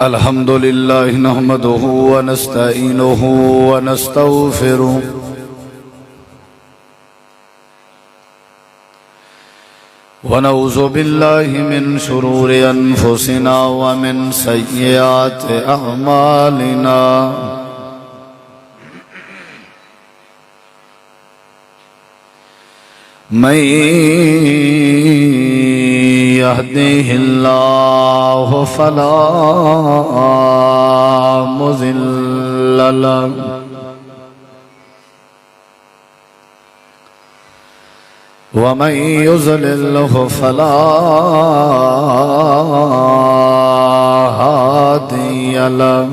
الحمد لله نحمده ونستعينه ونستغفره ونعوذ بالله من شرور أنفسنا ومن سيئات أعمالنا من يهده الله فلا مضل له ومن يضلل فلا هادي له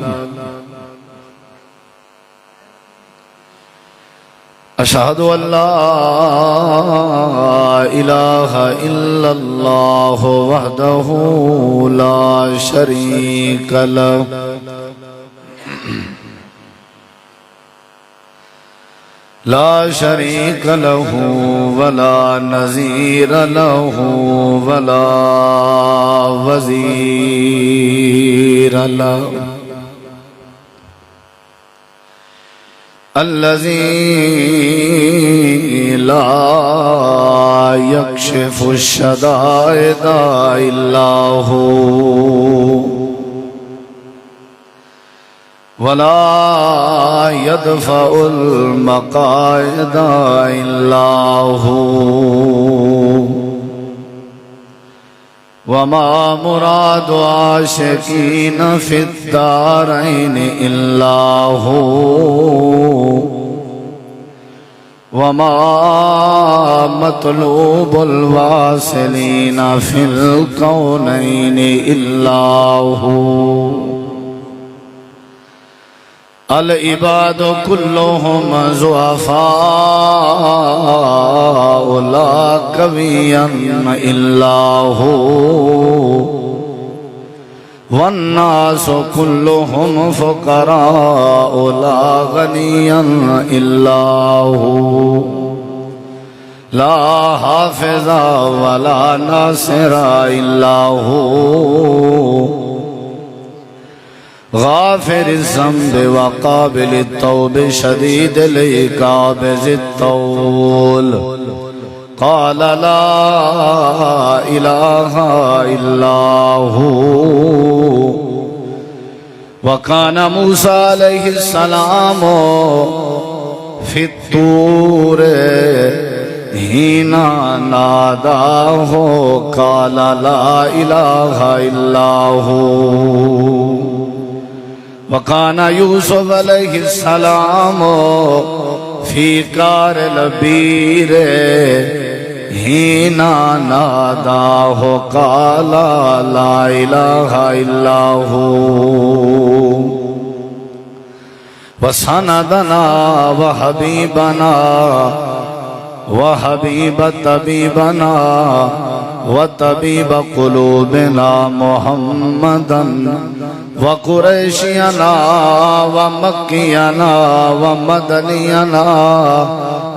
أشهد أن لا إله إلا الله وحده لا شريك له لا شريك له ولا نظير له ولا وزير له الذي لا يكشف الشدائد إلا هو ولا يدفع المقاعد إلا هو وما مراد عاشقين في الدارين إلا هو وما مطلوب الواصلين في الكونين إلا هو العباد كلهم ضعفاء لا قويا إلا هو والناس كلهم فقراء لا غنيا إلا هو لا حافظ ولا ناصر إلا هو غافر الذنب وقابل التوب شديد العقاب ذي الطول قال لا إله إلا هو وكان موسى عليه السلام في الطور حين ناداه قال لا إله إلا هو وكان يوسف عليه السلام في كار البير حين ناداه قال لا إله إلا هو وسندنا وحبيبنا وحبيب طبيبنا وطبيب قلوبنا محمدا وقريشينا ومكينا ومدنينا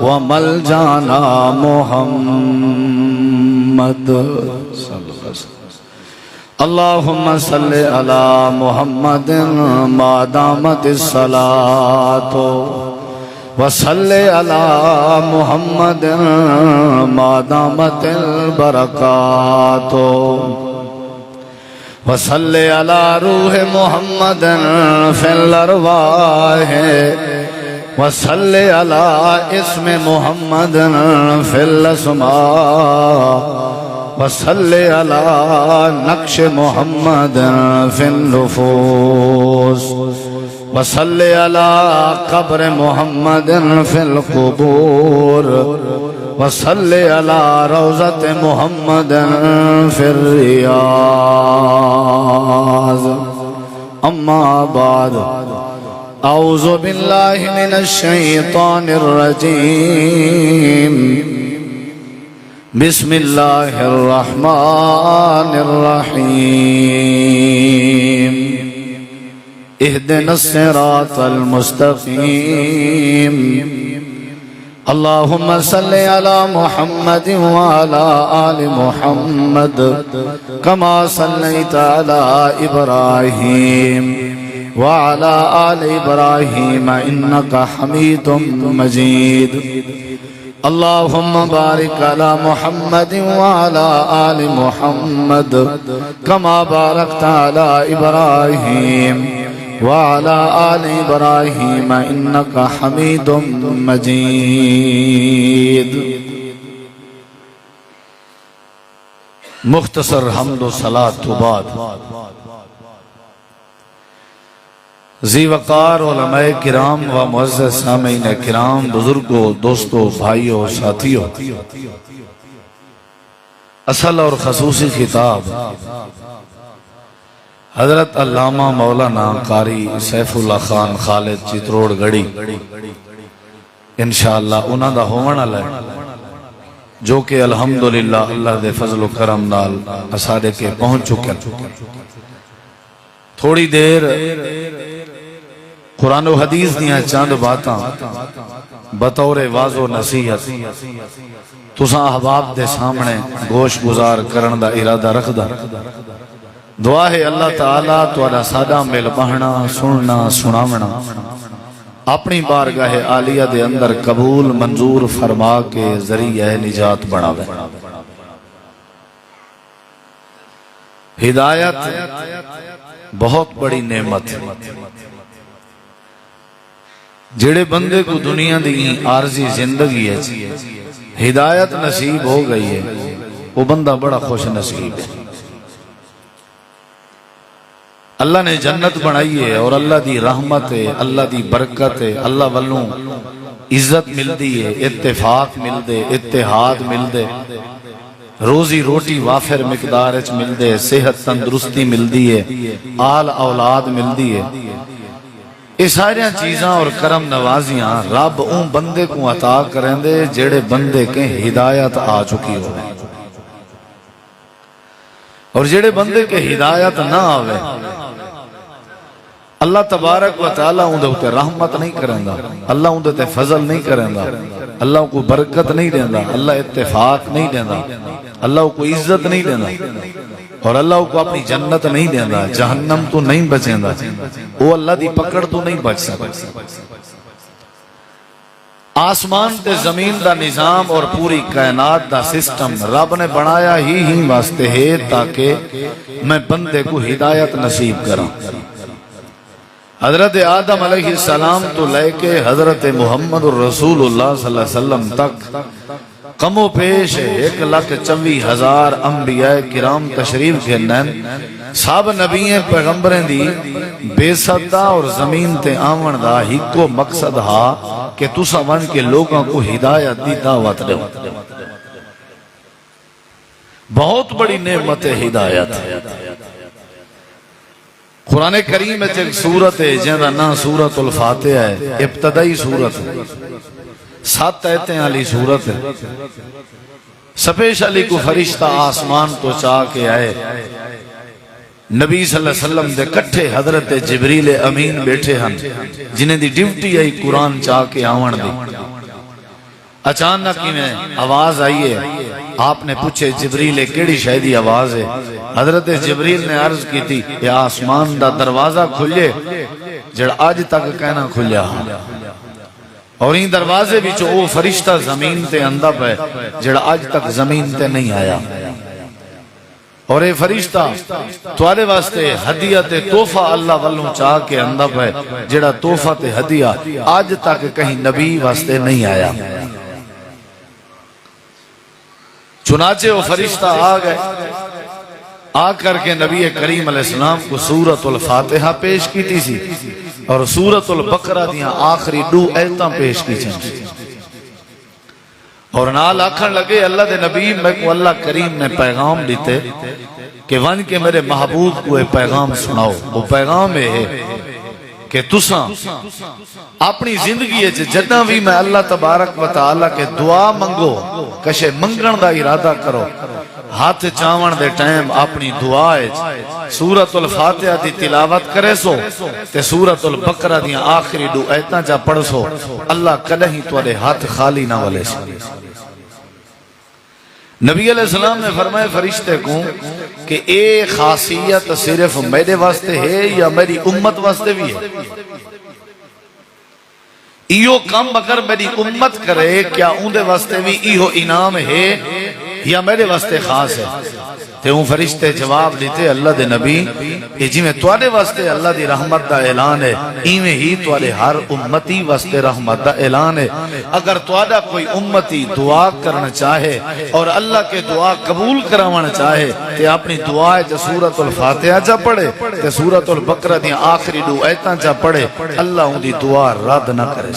وملجانا محمد اللهم صل على محمد ما دامت الصلاة وصل على محمد ما دامت البركات وصل على روح محمد في الأرواح وصل على اسم محمد في الأسماء وصل على نقش محمد في النفوس وصل على قبر محمد في القبور وصل على روضة محمد في الرياض أما بعد أعوذ بالله من الشيطان الرجيم بسم الله الرحمن الرحيم اهدنا الصراط المستقيم اللهم صل على محمد وعلى آل محمد كما صليت على إبراهيم وعلى آل إبراهيم إنك حميد مجيد اللهم بارك على محمد وعلى آل محمد كما باركت على إبراهيم وعلى آل إبراهيم إنك حميد مجيد. مختصر حمد و صلاۃ تو بعد ذی وقار علماء کرام و معزز سامعین کرام، بزرگوں، دوستوں، بھائیوں، ساتھیوں، اصل اور خصوصی خطاب حضرت علامہ مولانا قاری سیف اللہ خان خالد چتروڑ گڑھی انشاءاللہ انہاں دا ہونا لے، جو کہ الحمدللہ اللہ دے فضل و کرم نال اساڑے کے پہنچ چکے. تھوڑی دیر قرآن و حدیث دیاں چاند باتاں بطور واضح و نصیحت تساں احباب دے سامنے گوش گزار کرن دا ارادہ رکھ دا. دعا ہے اللہ تعالیٰ تواڈا ساڈا مل بہنا، سننا، سناونا اپنی بارگاہ عالیہ دے اندر قبول منظور فرما کے ذریعہ نجات بناوے. ہدایت بہت بڑی نعمت ہے. جڑے بندے کو دنیا دی عارضی زندگی ہے ہدایت نصیب ہو گئی ہے، وہ بندہ بڑا خوش نصیب ہے. اللہ نے جنت بنائی ہے اور اللہ دی رحمت ہے، اللہ دی برکت ہے، اللہ والوں عزت ملدی ہے، اتفاق ملدے، اتحاد ملدے، روزی روٹی وافر مقدار اچ ملدے، صحت تندرستی ملدی ہے، آل اولاد ملدی ہے. یہ ساری چیزاں اور کرم نوازیاں رب اون بندے کو عطا کریں دے جڑے بندے کے ہدایت آ چکی ہو، اور جڑے بندے کے ہدایت نہ آوے اللہ تبارک و تعالیٰ اندھے ہوتے رحمت نہیں کریں دا، اللہ اندھے تے فضل نہیں کریں دا، اللہ کو برکت نہیں دیں دا، اللہ اتفاق نہیں دیں دا، اللہ کو عزت نہیں دیں دا، اور اللہ کو اپنی جنت نہیں دیں دا، جہنم تو نہیں بچیں دا، وہ اللہ دی پکڑ تو نہیں بچ سکتا. آسمان تے زمین دا نظام اور پوری کائنات دا سسٹم رب نے بنایا ہی واسطے ہے تاکہ میں بندے کو ہدایت نصیب کروں. حضرت آدم علیہ السلام تو لے کے حضرت محمد رسول اللہ صلی اللہ علیہ وسلم تک کم و پیش 1,24,000 انبیاء کرام تشریف گھنن. سب نبییں پیغمبریں دی بے صدا اور زمین تے آمن دا ہی کو مقصد ہا کہ تسا ون کے لوگوں کو ہدایت دی دعوت دو. بہت بڑی نعمت ہدایت ہے. قرآن کریم میں ایک سورت ہے جہاں نا سورت الفاتحہ ہے، ابتدائی سورت ہے، 7 آیتیں والی سورت ہے. سپیشلی کو فرشتہ آسمان تو چاہ کے آئے، نبی صلی اللہ علیہ وسلم دے کٹھے حضرت جبریل امین بیٹھے ہن جنہیں دی ڈیوٹی آئی قرآن چاہ کے آون دی. اچانک ہی میں آواز آئی ہے، آپ نے پوچھے جبریل کیڑی شاید آواز ہے؟ حضرت جبریل نے عرض کی تھی کہ آسمان دا دروازہ کھلے جڑا آج تک کہنا کھلیا ہاں، اور ان دروازے بھی جو وہ فرشتہ زمین تے اندہ پہ جڑا آج تک زمین تے نہیں آیا. اور یہ فرشتہ توارے واسطے ہدیہ تے توفہ اللہ والوں چاہ کے اندہ پہ جڑا توفہ تے ہدیہ آج تک کہیں نبی واسطے نہیں آیا. چنانچہ وہ فرشتہ آ گئے، آ کر کے نبی کریم علیہ السلام کو سورۃ الفاتحہ پیش کی تھی سی اور سورۃ البقرہ دیاں آخری 2 آیتاں پیش کی تھی، اور نال آکھن لگے اللہ دے نبی میں کو اللہ کریم نے پیغام دیتے کہ ون کے میرے محبوب کو ایک پیغام سناؤ. وہ پیغام ہے کہ تساں اپنی زندگی ہے جدہ بھی میں اللہ تبارک و تعالیٰ کے دعا منگو کشے منگن دا ارادہ کرو، ہاتھ چاون دے ٹائم اپنی دعا سورۃ الفاتحہ دی تلاوت کرے سو تے سورۃ البقرہ دی آخری دو ایتاں جا پڑھ سو اللہ کدے ہی تواڈے ہاتھ خالی نہ ولے سو۔ نبی علیہ السلام نے فرمایا فرشتے کو کہ اے خاصیت صرف میرے واسطے ہے یا میری امت واسطے بھی ہے؟ ایو کام اگر میری امت کرے کیا اون دے واسطے بھی ایو انعام ہے یا میرے واسطے خاص ہے؟ تے اون فرشتے جواب دیتے اللہ دے نبی کہ جی میں تواڈے واسطے اللہ دی رحمت دا اعلان ہے ایویں ہی تواڈے ہر امتی واسطے رحمت دا اعلان ہے۔ اگر تواڈا کوئی امتی دعا کرنا چاہے اور اللہ کے دعا قبول کراونا چاہے تے اپنی دعا جو سورۃ الفاتحہ جا پڑھے تے سورۃ البقرہ دی آخری دو ایتاں جا پڑھے اللہ اون دی دعا رد نہ کرے۔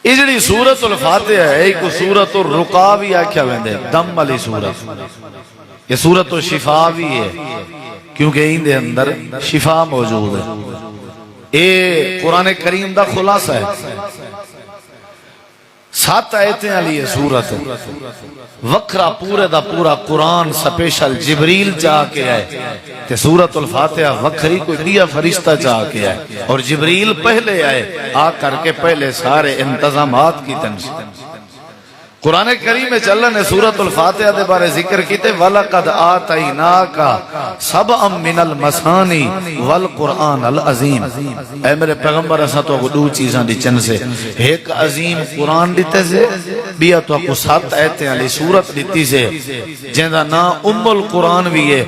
یہ جڑی سورۃ الفاتحہ ہے ایک سورۃ الرقا بھی آکھیا ویندے دم والی سورت، یہ سورۃ الشفا بھی ہے کیونکہ ان دے اندر شفا موجود ہے۔ یہ قرآن کریم دا خلاصہ ہے، 7 آیتیں علی ہے سورت وکرا پورے دا پورا قرآن سپیشل جبریل چاہ کے آئے تے سورۃ الفاتحہ وکری کوئی دیا فرشتہ چاہ کے آئے اور جبریل پہلے آئے آ کر کے پہلے سارے انتظامات کی تنظیم۔ قرآن کریم میں اللہ نے سورۃ الفاتحہ دے بارے ذکر کیتے وَلَقَدْ آتَيْنَاكَ سَبْعًا مِنَ الْمَثَانِي وَالْقُرْآنَ الْعَظِيمِ۔ اے میرے پیغمبر ایسا تو کو 2 چیزاں دی چن سے ایک عظیم قرآن دیتے سے بیا تو کو 7 آیتیں علی سورت دیتی سے جہاں نا ام القرآن بھی ہے،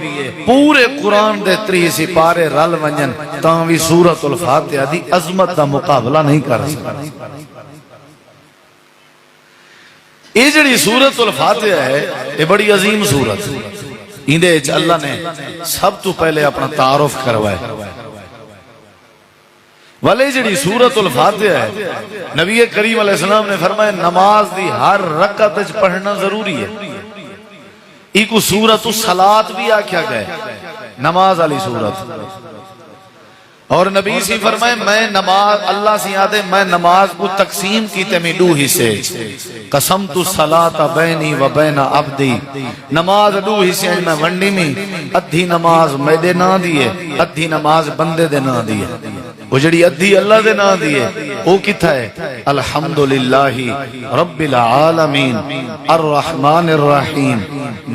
پورے قرآن دے 30 سپارے رل ونجن تاں بھی سورۃ الفاتحہ دی عظمت دا مقابلہ نہیں کر سکتا۔ یہ جڑی سورۃ الفاتحہ ہے یہ بڑی عظیم سورت، اندے اللہ نے سب تو پہلے اپنا تعارف کروائے۔ والے جڑی سورۃ الفاتحہ ہے نبی کریم علیہ السلام نے فرمایا نماز دی ہر رکعت وچ پڑھنا ضروری ہے۔ ایک سورۃ الصلاۃ بھی آکھیا گیا نماز والی سورت، اور نبی سی فرمائے میں نماز اللہ سی آدھے میں نماز کو تقسیم کیتے میں 2 حصے قسمت الصلاۃ بینی و بین عبدی، نماز 2 حصے میں ونڈی میں ادھی نماز میرے نا دیئے ادھی نماز بندے دے نا دیئے۔ وہ جڑی ادھی اللہ دے نا دیئے وہ کتا ہے الحمدللہ رب العالمین الرحمن الرحیم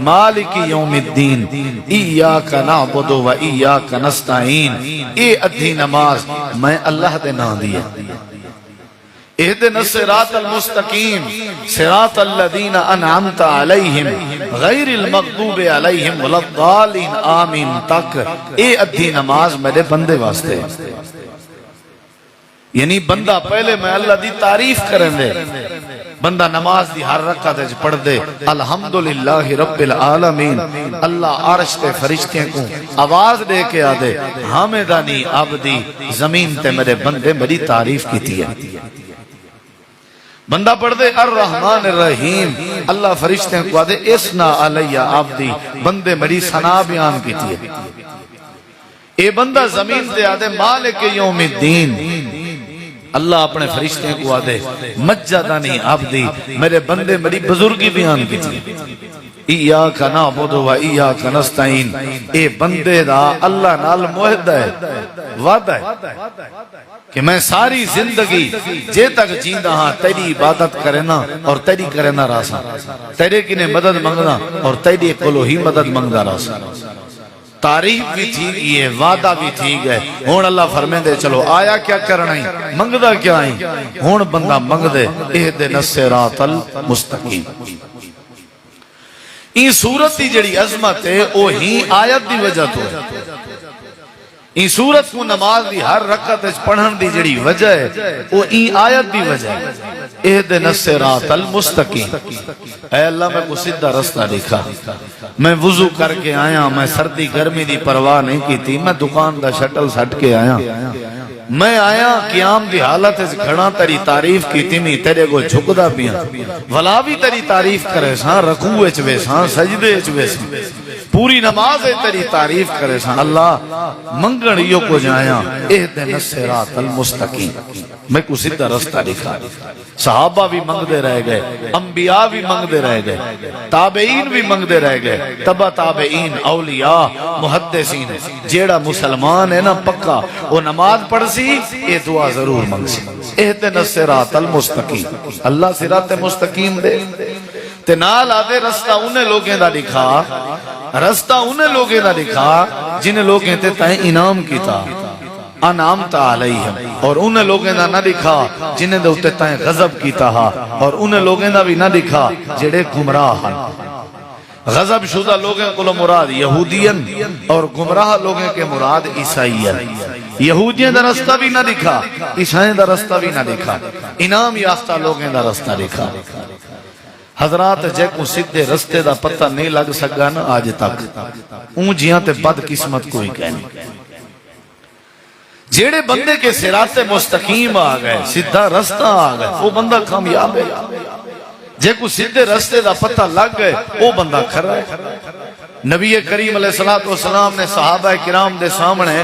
مالک یوم الدین ایاک نعبد و ایاک نستعین۔ اے ادھی نماز میں اللہ دے نا دیئے۔ اہدنا الصراط المستقیم صراط الذین انعمت علیہم غیر المغضوب علیہم ولا الضالین آمین تک اے ادھی نماز میرے بندے واسطے، یعنی بندہ پہلے میں اللہ دی تعریف کریں دے، بندہ نماز دی ہر رکعت وچ پڑھ دے الحمدللہ رب العالمین، اللہ عرش تے فرشتیاں کو آواز دے کے آدے حامدانی عبدی زمین تے میرے بندے میری تعریف کیتی ہے۔ بندہ پڑھ دے الرحمن الرحیم، اللہ فرشتے کو آدھے اسنا علیہ عبدی بندے میری ثنا بیان کیتی ہے۔ اے بندہ زمین تے آدھے مالک یوم الدین، اللہ اپنے فرشتے کو آدھے مجدنی عبدی میرے بندے میری بزرگی بیان کیتی ہے۔ ایاک نعبد و ایاک نستعین، اے بندے دا اللہ نال معاہدہ ہے، وعدہ ہے کہ میں ساری زندگی جے تک جیندہ ہاں تیری عبادت کرنا اور تیری کرنا راسا، تیرے کنے مدد منگنا اور تیری کلو ہی مدد منگنا راسا۔ تعریف بھی ٹھیک ہے، وعدہ بھی ٹھیک ہے۔ ہون اللہ فرمائے دے چلو آیا کیا کرنا ہی منگدہ کیا ہی، ہون بندہ منگ دے اہدنا الصراط المستقیم۔ این سورت دی جڑی عظمت ہے وہ ہی آیت دی وجہ تو ہے۔ این سورت کو نماز دی ہر رکعت وچ پڑھن دی جڑی وجہ ہے وہ این آیت دی وجہ ہے اہدنا الصراط المستقیم۔ اے اللہ میں کو سیدھا رستہ دکھا، میں وضو کر کے آیا، میں سردی گرمی دی پرواہ نہیں کی تھی، میں دکان دا شٹل سٹ کے آیا، میں آیا قیام دی حالت کھڑا تیری تعریف کی تیمی تیرے کو جھکدا پیا، ولا بھی تیری تعریف کرے ساں، رکوع وچ وے ساں، سجدے وچ وے ساں، پوری نماز تیری تعریف کرے سن اللہ منگن یو کو جایا اہدنا الصراط المستقیم میں کو سیدھا رستہ دکھا صحابہ بھی منگ دے رہ گئے انبیاء بھی منگ دے رہ گئے تابعین بھی منگ دے رہ گئے تبا تابعین اولیاء محدثین جیڑا مسلمان ہے نا پکا وہ نماز پڑھ سی یہ دعا ضرور منگ سی اہدنا الصراط المستقیم اللہ صراط مستقیم دے تے نال آدھے رستہ انہیں لوگیں دا دکھا رستہ انہیں لوگیں دا دکھا جنہیں لوگیں تے تائیں انعام کیتا انعامت علیہم اور انہیں لوگیں دا نہ دکھا جنہیں دے اتے تائیں غضب کیتا ہا اور انہیں لوگیں دا بھی نہ دکھا جڑے گمراہ ہن غضب شدہ لوگیں کو مراد یہودین اور گمراہ لوگیں کے مراد عیسائیین یہودین دا رستہ بھی نہ دکھا عیسائیین دا رستہ بھی نہ دکھا انعام یافتہ لوگیں دا رستہ دکھا حضرات جے کو سدھے رستے دا پتہ نہیں لگ سکا نا آج تک اون جیاں تے بد قسمت کوئی کہنی جیڑے بندے کے صراط مستقیم آ گئے سدھا رستہ آ گئے وہ بندہ کامیاب ہے جے کو سدھے رستے دا پتہ لگ گئے وہ بندہ کھرا ہے نبی کریم علیہ السلام نے صحابہ کرام دے سامنے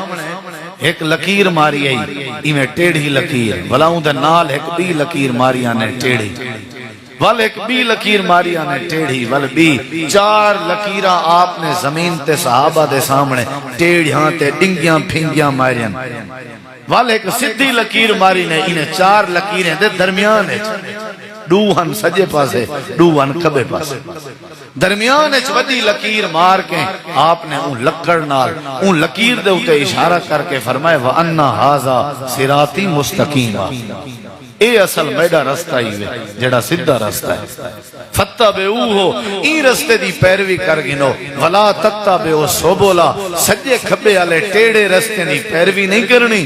ایک لکیر ماری آئی ایمیں ٹیڑھی لکیر بلا اون دے نال ایک بھی لکیر ماری آنے ٹیڑھی ول ایک بھی لکیر ماری آنے ٹیڑھی ول بھی چار لکیرہ آپ نے زمین تے صحابہ دے سامنے ٹیڑھیاں تے ڈنگیاں پھنگیاں ماریاں ول ایک سدھی لکیر ماری نے انہیں چار لکیریں دے درمیان ہے ڈوہن سجے پاسے ڈوہن کبے پاسے درمیان وڈی لکیر مار کے آپ نے اون لکڑ نال اون لکیر دے اتے اشارہ کر کے فرمائے وَأَنَّ هَذَا صِرَاطِ مُسْتَقِيمًا اے اصل میڈا رستہ ہی ہے جڑا سدھا رستہ ہے فَاتَّبِعُوهُ ای رستے دی پیروی کر گنو وَلَا تَتَّبِعُوا السُّبُلَ سجے کھبے والے ٹیڑے رستے دی پیروی نہیں کرنی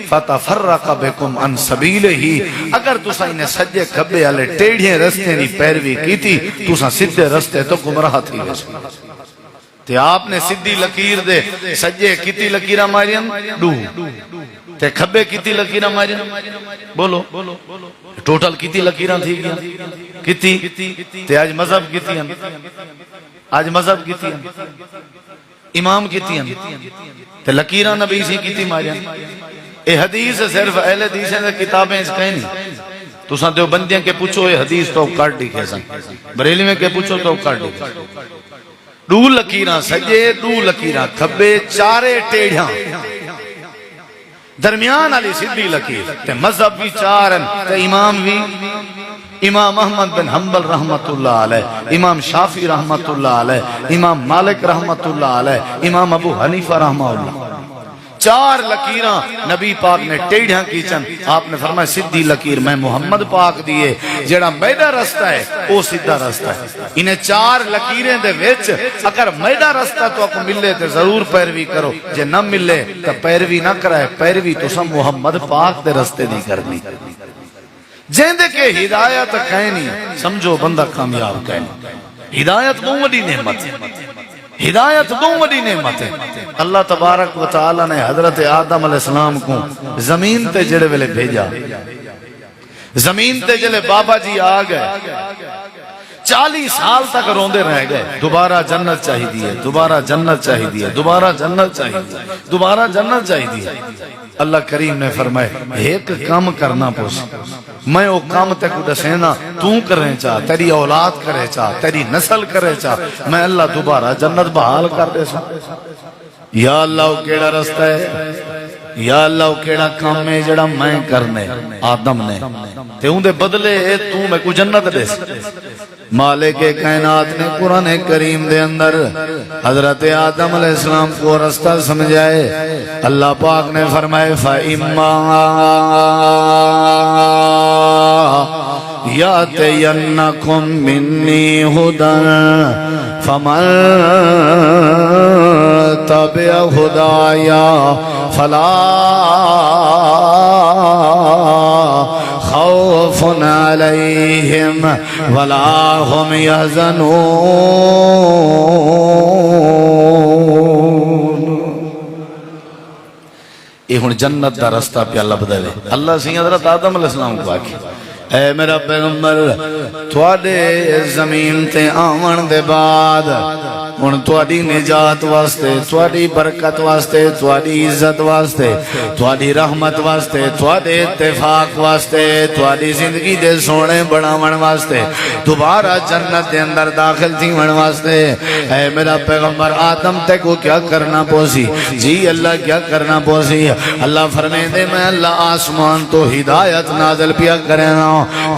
فَتَفَرَّقَ بِكُمْ عَنْ سَبِيلِهِ اگر تساں انہیں سجے کھبے والے ٹیڑے رستے دی پیروی کیتی تساں سدھے رستے تو گمراہ تھی تے آپ نے سدھی لکیر دے سجے کیتی لکیرہ ماریاں ڈو تے کھبے کیتی لکیرہ ماریاں بولو ٹوٹل کیتی لکیرہ تھی گیا کیتی تے آج مذہب کیتی ہیں آج مذہب کیتی ہیں امام کیتی ہیں تے لکیرہ نبی سی کیتی ماریاں اے حدیث صرف اہل حدیث ہیں کتابیں اس کہیں نہیں تو ساں دیو بندیاں کے پوچھو اے حدیث تو کاٹ دکھے سن بریلی میں کے پوچھو تو کاٹ دکھے دو لکیرہ سجے دو لکیرہ کھبے چارے ٹیڑھاں درمیان علی سدھی لکیر تے مذہب بھی چارن تے امام بھی امام احمد بن حنبل رحمت اللہ علیہ امام شافعی رحمت اللہ علیہ امام مالک رحمت اللہ علیہ امام ابو حنیفہ رحمہ اللہ چار لکیراں نبی پاک نے ٹیڑھاں کی چند آپ نے فرمایا سدھی لکیر میں محمد پاک دیئے جڑا میڈا رستہ ہے وہ سدھا رستہ ہے انہیں چار لکیریں دے ویچ اگر میڈا رستہ تو آپ ملے تے ضرور پیروی کرو جے نہ ملے تو پیروی نہ کرائے پیروی تو سب محمد پاک دے رستے نہیں کرنی جیندے کے ہدایت کہنی سمجھو بندہ کامیاب کہنی ہدایت بہت بڑی نعمت ہدایت بہت بڑی نعمت ہے اللہ تبارک و تعالی نے حضرت آدم علیہ السلام کو زمین تے جڑے ویلے بھیجا زمین تے جڑے بابا جی آ گئے 40 سال تک روندے رہ گئے دوبارہ جنت چاہی دیئے دوبارہ جنت چاہی دیئے دوبارہ جنت چاہی دیئے دوبارہ جنت چاہی دیئے اللہ کریم نے فرمائے ایک کام کرنا پوچھ میں وہ کام تے کو دسینا تو کریں چاہ تیری اولاد کرے چاہ تیری نسل کرے چاہ میں اللہ دوبارہ جنت بحال کر دے سا یا اللہ وہ کیڑا رستہ ہے یا اللہ وہ کیڑا کام ہے جڑا میں کرنے آدم نے تے ان دے بدلے تو میں کو جنت دے مالک کائنات نے قرآن کریم دے اندر حضرت آدم علیہ السلام کو رستہ سمجھائے اللہ پاک نے فرمائے فَإِمَّا يَأْتِيَنَّكُمْ مِنِّي هُدًى فَمَن تَبِعَ هُدَايَا فَلَا خوف علیہم ولا هم يحزنون یہ ہن جنت دا رستہ پہ اللہ بدلے اللہ سی حضرت آدم علیہ السلام کو آکھی اے میرا پیغمبر تواڈے زمین تے آون دے بعد ہن تواڈی نجات واسطے، تواڈی برکت واسطے، تواڈی عزت واسطے، تواڈی رحمت واسطے، تواڈے اتفاق واسطے، تواڈی زندگی دے سونے بناون واسطے، دوبارہ جنت دے اندر داخل تھیون واسطے اے میرا پیغمبر آدم تے کو کیا کرنا پوسی؟ جی اللہ کیا کرنا پوسی؟ اللہ فرمائے دے میں اللہ آسمان تو ہدایت نازل پیا کرنا،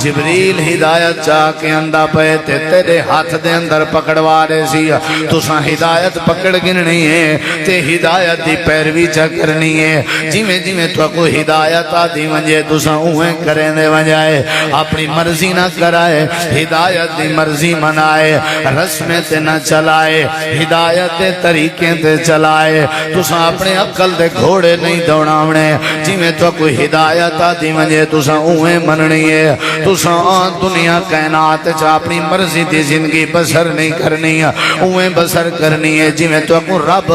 جبریل ہدایت چاہ کے اندہ پہ تیرے ہاتھ دے اندر پکڑوا رہے سی، تساں ہدایت پکڑ گننی ہے تے ہدایت دی پیروی چا کرنی ہے، جیویں جیویں تو کو ہدایت آدھی ونجے تساں اوہیں کریں دے ونجائے، اپنی مرضی نہ کرائے، ہدایت دی مرضی منائے، رسمیں تے نہ چلائے، ہدایت دے طریقے تے چلائے، تساں اپنے عقل دے گھوڑے نہیں دوڑاونے، جیویں تو کوئی ہدایت آدھی ونجے تساں اوہیں مننی ہے، تساں دنیا کائنات چا اپنی مرضی دی زندگی بسر نہیں کرنی ہے، اوہیں بسر کرنی ہے جی میں تو اپنے رب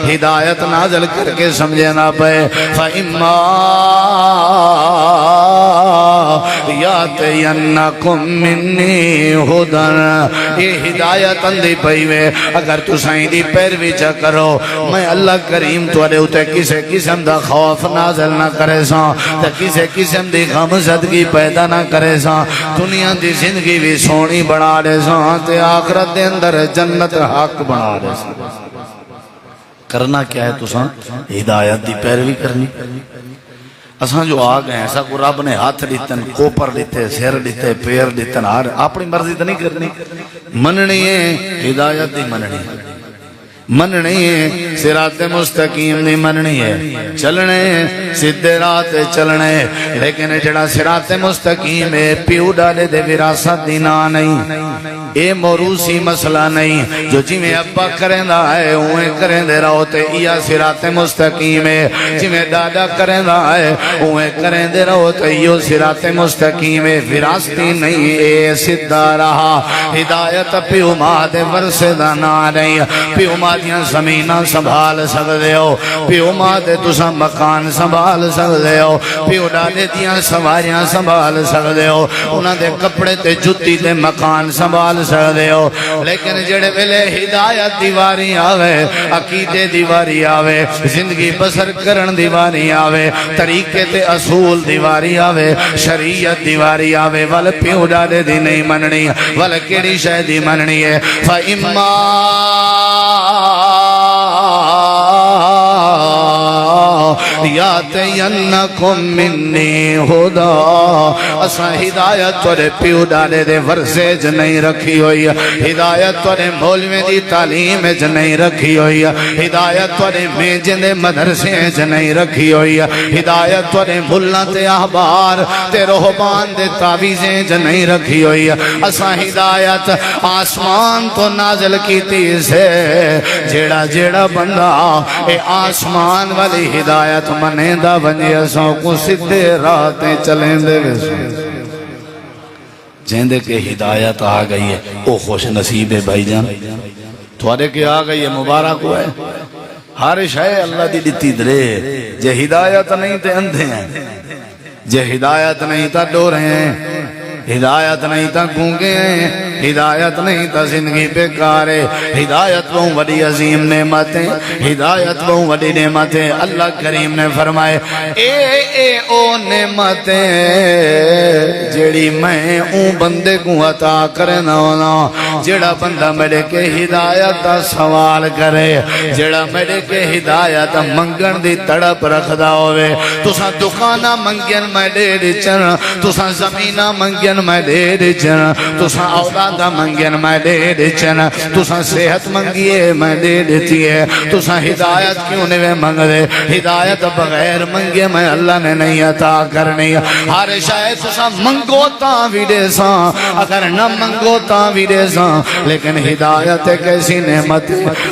ہدایت نازل کر کے سمجھے نہ پے فَإِمَّا يَأْتِيَنَّكُم مِّنِّي هُدًى، یہ ہدایت اندھی پئی وے اگر تو سائیں دی پیروی چا کرو، میں اللہ کریم تو اڑے ہوتے کسے قسم دا خوف نازل نہ کرے ساں تے کسے قسم دی غم زدگی پیدا نہ کرے ساں، دنیا دی زندگی بھی سونی بنا دے ساں تے آخرت دے اندر جنت حق بنا دے ساں۔ کرنا کیا ہے تو ساں ہدایت دی پیروی کرنی۔ اساں جو آ گئے ایسا کو رب نے ہاتھ دیتن، کوپر دیتے، سیر دیتے، پیر دیتن، اپنی مرضی تو نہیں کرنی، مننی ہے ہدایت دی مننی ہے، مننی ہے صراط مستقیم نہیں مننی ہے، چلنے سدھے رات چلنے، لیکن جڑا صراط مستقیم ہے پیو ڈالے دے وراثت دینا نہیں، اے موروثی مسئلہ نہیں، جو جی میں ابا کریں دا ہے اوہیں کریں دے رہو تے یا صراط مستقیم ہے، جی میں دادا کریں دا ہے اوہیں کریں دے رہو تے یہ صراط مستقیم ہے، وراثتی نہیں اے سدھا رہا، ہدایت پیو ماں دے ورثے دا نہ نہیں، پیو ماں دیاں زمینہ سنبھال سکتے ہو، پیو ماں دے تساں مکان سنبھال سکتے ہو، پیو ڈالے دیاں سواریاں سنبھال سکتے ہو، انہاں دے کپڑے تے جتی دے مکان سنبھال سکتے ہو، لیکن جڑے ویلے ہدایت دیواری آوے، عقیدے دیواری آوے، زندگی بسر کرن دیواری آوے، طریقے تے اصول دیواری آوے، شریعت دیواری آوے، ول پیو ڈالے دی نہیں مننی، ول کیڑی شے دی مننی ہے فَإِمَّا يَأْتِيَنَّكُم مِّنِّي هُدًى، اساں ہدایت تورے پیو ڈالے دے ورثے چ نہیں رکھی ہوئی، ہدایت تورے مولوی دی تعلیم چ نہیں رکھی ہوئی، ہدایت تورے میجن دے مدرسے چ نہیں رکھی ہوئی، ہدایت تورے ملہ تے احبار تے رہبان دے تعویذیں چ نہیں رکھی ہوئی، اساں ہدایت آسمان تو نازل کیتی سے، جیڑا جیڑا بندہ اے آسمان والی ہدایت منے دا بنی اساں کو سدھے راتیں چلیں دے جیندے کے ہدایت آ گئی ہے او خوش نصیب ہے بھائی جان، تھوڑے کے آ گئی ہے مبارک ہوئے، ہر شے اللہ دی دیتی درے، جے ہدایت نہیں تے اندھے ہیں، جے ہدایت نہیں تا ڈورے ہیں، ہدایت نہیں تا گونگے ہیں، ہدایت نہیں تا زندگی بیکار ہے، ہدایت بہت بڑی عظیم نعمتیں، ہدایت بہت بڑی نعمتیں، اللہ کریم نے فرمائے اے او نعمتیں جیڑی میں اون بندے کو عطا کرنا ہونا، جیڑا بندہ میرے کے ہدایت دا سوال کرے، جیڑا میرے کے ہدایت منگن دی تڑپ رکھدا ہوئے، تساں دکانہ منگن میں دے دچن، تساں زمینہ منگن میں دے دچن، تساں اولاد منگن میں دے دچن، تساں صحت منگیے میں دے دیتی ہے، تساں ہدایت کیوں نہیں منگ دے، ہدایت بغیر منگے میں اللہ نے نہیں عطا کرنی، ہر شاید تساں منگو تاں بھی دے ساں، اگر نہ منگو تاں بھی دے ساں، لیکن ہدایت ایک ایسی نعمت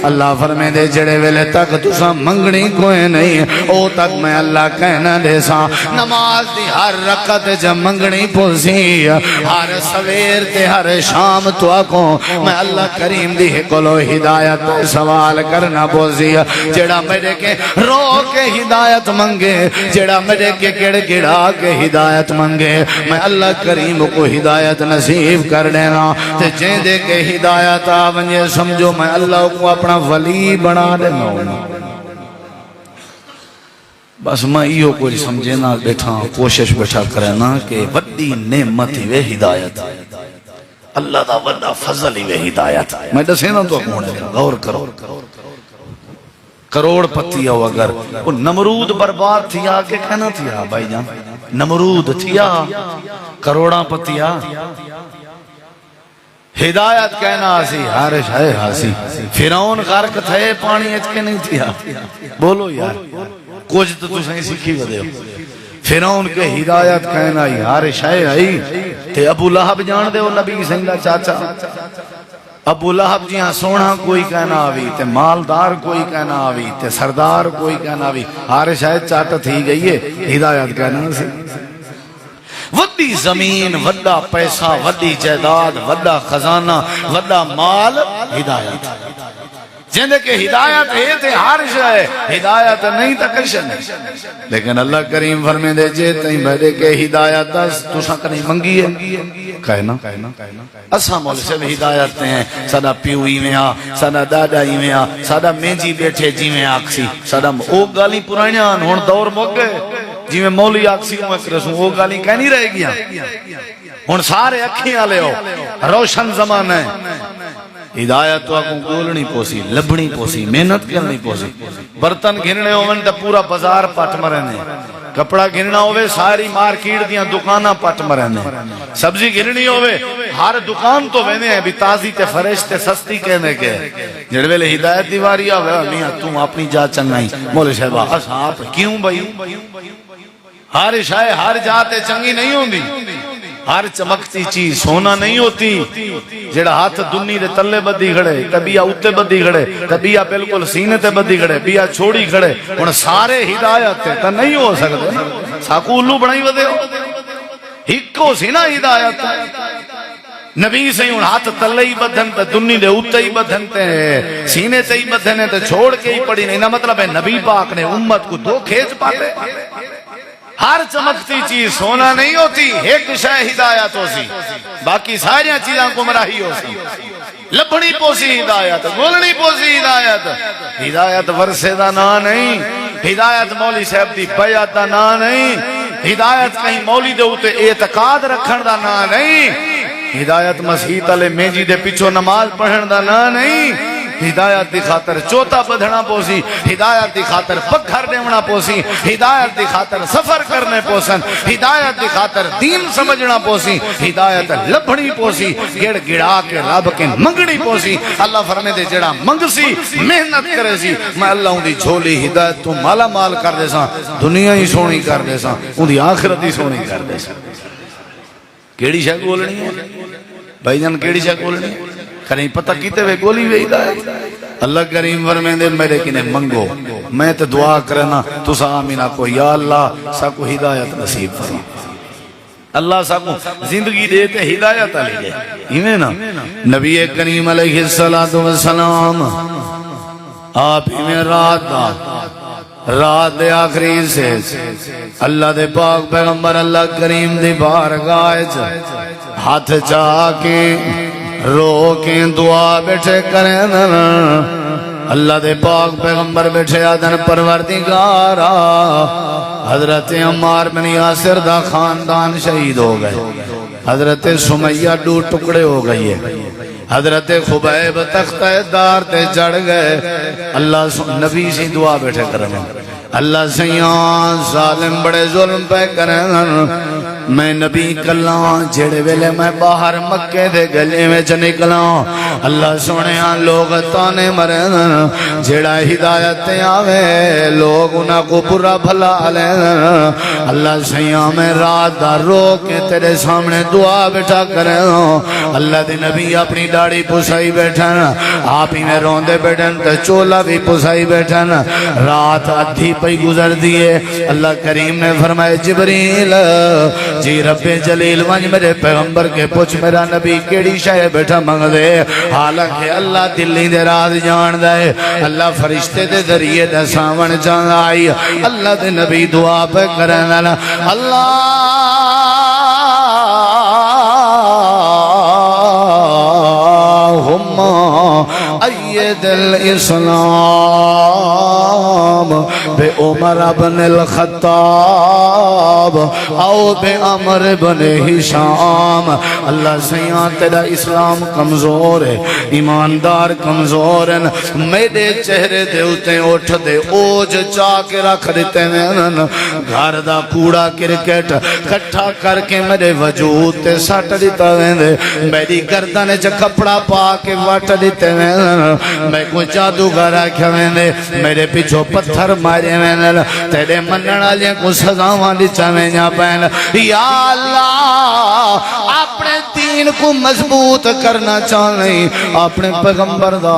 اللہ فرمے دے جڑے ویلے تک تساں منگنی کوئی نہیں او تک میں اللہ کہنا دے ساں، نماز دی ہر رکعت جب منگنی پوسی، ہر سویر تے ہر شام تو آکوں میں اللہ کریم دی کلو ہدایت سوال کرنا پوسی، جڑا میرے کے رو کے ہدایت منگے، جڑا میرے کے گڑ گڑا کے ہدایت منگے، میں اللہ کریم کو ہدایت نصیب کر دینا، تے جیندے کے کہ ہدایت آ ونجے سمجھو میں اللہ کو اپنا ولی بنا دینا ہوں بس میں یہ کوئی سمجھے نہ بیٹھا کوشش بیٹھا کرنا کہ وڈی نعمت ہی وہ ہدایت اللہ دا وڈا فضل ہی وہ ہدایت میں دسے نا تو غور کرو کروڑ پتی ہو اگر وہ نمرود برباد تھیا کہ کہنا تھیا بھائی جان نمرود تھیا کروڑاں پتیا ہدایت کہنا آسی حارش ہے حاسی فرعون غرق تھے پانی اچ کے نہیں تھیا بولو یار کچھ تو تسیں سیکھی ودے ہو فرعون کے ہدایت کہنا ہی حارش ہے آئی تے ابو لہب جان دے ہو نبی سنگا چاچا ابو لہب جی ہاں سونا کوئی کہنا آوی تے مالدار کوئی کہنا آوی تے سردار کوئی کہنا آوی حارش ہے چاٹا تھی گئی ہے ہدایت کہنا سی وڈی زمین وڈا پیسہ وڈی جائیداد وڈا خزانہ وڈا مال ہدایت جندے کہ ہدایت ہے تے حارش ہے ہدایت نہیں تا کشن لیکن اللہ کریم فرمے دے جے تائیں بھرے کہ ہدایت تو سا کریں منگی ہے کہنا اساں مولی سے بھی ہدایت ہیں سادا پیو ہی میں آ سادا دادا ہی میں آ سادا مینجی بیٹھے جی میں آکسی سادا او گالی پرانیان ہون دور موگے جی میں مولی آکسی ہوں ایک رسوں وہ گالی کہہ نہیں رہے گیا ہن سارے اکھیں آلے ہو روشن زمان ہے ہدایت تو آکوں گولنی پوسی لبنی پوسی محنت کرنی پوسی برتن گھننے ہوئے تا پورا بازار پٹ مرنے کپڑا گھننا ہوئے ساری مارکیٹ دیاں دکانہ پٹ مرنے سبزی گھننی ہوئے ہر دکان تو وینے ہیں بھی تازی تے فریش تے سستی کہنے کے جڑویلے ہدایت دیواری آوے میاں تم اپنی جا چنگائی مولی صاحبہ آپ کیوں بھائی ہر شاہ ہر جاتے چنگی نہیں ہوندی ہر چمکتی چیز سونا نہیں ہوتی جڑا ہاتھ دنی دے تلے بدی کھڑے کبیا اوتے بدی کھڑے کبیا بالکل سینے تے بدی کھڑے بیا چھوڑی کھڑے ہن سارے ہدایت تے نہیں ہو سکتے ساکو الو بنائی ودے ہو ہکو سی نا ہدایت نبی سے ہن ہاتھ تلے ہی بدھن تے دنی دے اوتے ہی بدھن تے سینے تے ہی بدھن تے چھوڑ کے ہی پڑی نہیں نا مطلب ہے نبی پاک نے امت کو دو کھیچ پاتے ہر چمکتی چیز سونا نہیں ہوتی ایک شے ہدایت ہو سی باقی ساری چیزاں گمراہی ہو سی لبنی پوسی ہدایت گولنی پوسی ہدایت ہدایت ورثے دا نا نہیں ہدایت مولی صاحب دی بیعت دا نا نہیں ہدایت کہیں مولی دے اوتے اعتقاد رکھن دا نا نہیں ہدایت مسیح تلے میجی دے پیچھو نماز پڑھن دا نا نہیں ہدایت دی خاطر چوتا بدھنا پوسی ہدایت دی خاطر پکھر دیونا پوسی ہدایت دی خاطر سفر کرنے پوسن ہدایت دی خاطر دین سمجھنا پوسی ہدایت لبھنی پوسی گڑ گڑا کے رب کے منگنی پوسی اللہ فرمے دے جڑا منگ سی محنت کرے سی میں اللہ ہوں دی جھولی ہدایت تو مالا مال کر دے سا دنیا ہی سونی کر دے سا ہوں دی آخرت ہی سونی کر دے سا کیڑی شاہ گولنی ہے بھائی جان کیڑی شاہ گولنی ہے کریں پتہ کیتے ہوئے گولی ہوئی ہدایت اللہ کریم فرمائیں دے میرے کنے منگو میں تو دعا کرنا تو سا آمینہ کو یا اللہ سا کو ہدایت نصیب فرما اللہ سا کو زندگی دیتے ہدایت علی گئے ہمیں نا نبی کریم علیہ السلام آپ ہمیں رات دے آخری سے اللہ دے پاک پیغمبر اللہ کریم دی بارگاہ ہاتھ چاہ کے رو کے دعا بیٹھے کریں اللہ دے پاک پیغمبر بیٹھے آدن پروردگارا حضرت عمار بن یاسر دا خاندان شہید ہو گئے حضرت سمیہ دو ٹکڑے ہو گئی ہے حضرت خبیب تختہ دار تے جڑ گئے اللہ نبی سی دعا بیٹھے کریں اللہ سیاں ظالم بڑے ظلم پہ کریں میں نبی کلاں جڑے ویلے میں باہر مکے دے گلے میں نکلاں اللہ سنیاں لوگ تانے مرن جڑا ہدایت آوے لوگ انہاں کو برا بھلا لے اللہ سیاں میں رات دا رو کے تیرے سامنے دعا بیٹھا کریں اللہ دے نبی اپنی داڑھی پسائی بیٹھن آپ ہی میں روندے بیٹھن تے چولا بھی پسائی بیٹھن رات ادھی پئی گزر دیئے اللہ کریم نے فرمائے جبریل جی رب جلیل ونج میرے پیغمبر کے پوچھ میرا نبی کیڑی شے بیٹھا منگ دے حالانکہ اللہ دلی دے راز جان دے اللہ فرشتے دے ذریعے دے سامن جان آئی اللہ دے نبی دعا پہ کریں اللہ مجدد الاسلام بے عمر بن الخطاب او بے عمر بن ہشام اللہ سیاں تیرا اسلام کمزور ہے ایماندار کمزور ہیں میرے چہرے دے اتے اٹھ دے اوج چاہ کے رکھ دیتے ہیں گھر دا کوڑا کرکٹ کٹھا کر کے میرے وجود تے سٹ دیتا ہے میری گردن چ کپڑا پا کے وٹ دیتے ہیں میں کوئی جادوگر آکھیا میں میرے پیچھو پتھر مارے میں تیرے منن والے کو سزاواں دتا میں پین یا اللہ اپنے دین کو مضبوط کرنا چاہنے اپنے پیغمبر دا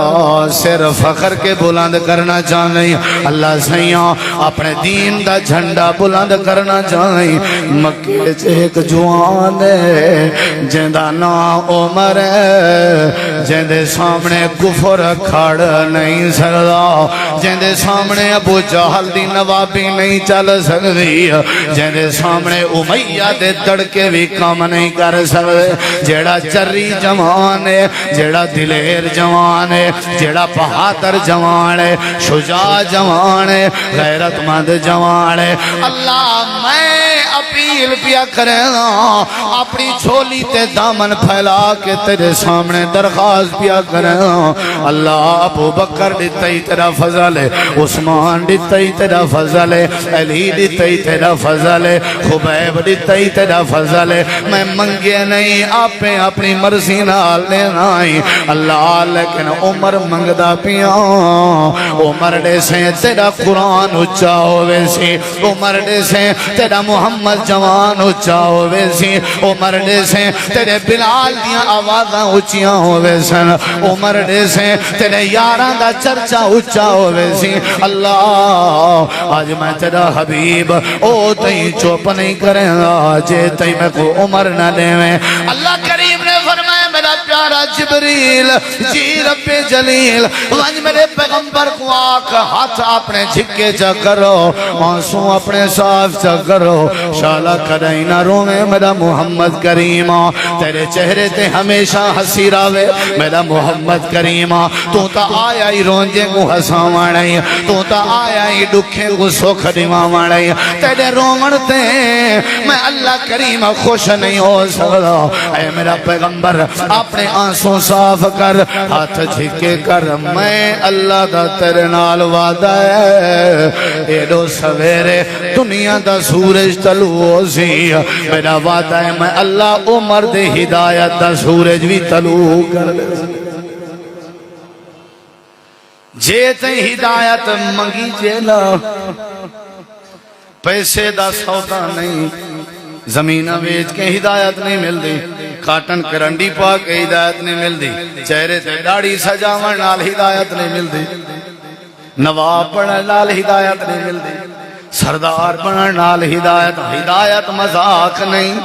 سر فخر کے بلند کرنا چاہنے اللہ سیاں اپنے دین دا جھنڈا بلند کرنا چاہنے مکے ایک جوان ہے جندہ نام عمر ہے جندے سامنے کفر کھڑ نہیں سکدا جندے سامنے ابو جہل دی نوابی نہیں چل سکدی جندے سامنے امیہ دے تڑکے بھی کام نہیں کر سکدے جیڑا چری جوان ہے جیڑا دلیر جوان ہے جیڑا بہادر جوان ہے شجاع جوان ہے غیرت مند جوان ہے اللہ میں اپیل پیا کریں اپنی چھولی تے دامن پھیلا کے تیرے سامنے درخواست پیا کریں اللہ ابو بکر دیتا ہی تیرا فضل ہے عثمان دیتا ہی تیرا فضل ہے علی دیتا ہی تیرا فضل ہے خبیب دیتا ہی تیرا فضل ہے میں منگے نہیں آپ اپنی مرضی نال لینا ہی اللہ لیکن عمر منگدا پیا عمر دے سے تیرا قرآن اچھا ہوئے سی عمر دے سے تیرا محمد جوان اچھا ہوئے سی عمر دے سے تیرے بلال دیاں آوازاں اچھیاں ہوئے سن عمر دے سے تیرے یاراں دا چرچا اچھا ہوئے سی اللہ آج میں تیرا حبیب او تئی چوپ نہیں کریں آجے تئی میں کو عمر نہ دے میں اللہ کریم نے فرمایا میرا پیارا جبریل جی رب جلیل وانج میرے پیغمبر کو آکھ ہاتھ اپنے جھکے جا کرو آنسو اپنے صاف جا کرو شالا کدائی نہ رو میں میرا محمد کریمہ تیرے چہرے تے ہمیشہ ہسی راوے میرا محمد کریمہ تو تا آیا ہی رونجے کو ہساوانے تو تا آیا ہی دکھے کو سکھ دیوانے تیرے رومن تے میں اللہ کریمہ خوش نہیں ہو سکتا اے میرا پیغمبر اپنے آنسوں صاف کر ہاتھ جھکے کر میں اللہ دا تیرے نال وعدہ ہے ایڈو سویرے دنیا دا سورج طلوع سی میرا وعدہ ہے میں اللہ عمر دے ہدایت دا سورج بھی طلوع کر دے جیتے ہدایت منگی جیلا پیسے دا سودا نہیں زمینہ بیچ کے ہدایت نہیں مل دی کاٹن کرنڈی پا کے ہدایت نہیں مل دی چہرے تے داڑھی سجاون نال ہدایت نہیں مل دی نواب بنن نال ہدایت نہیں مل دی سردار بنن نال ہدایت مذاق نہیں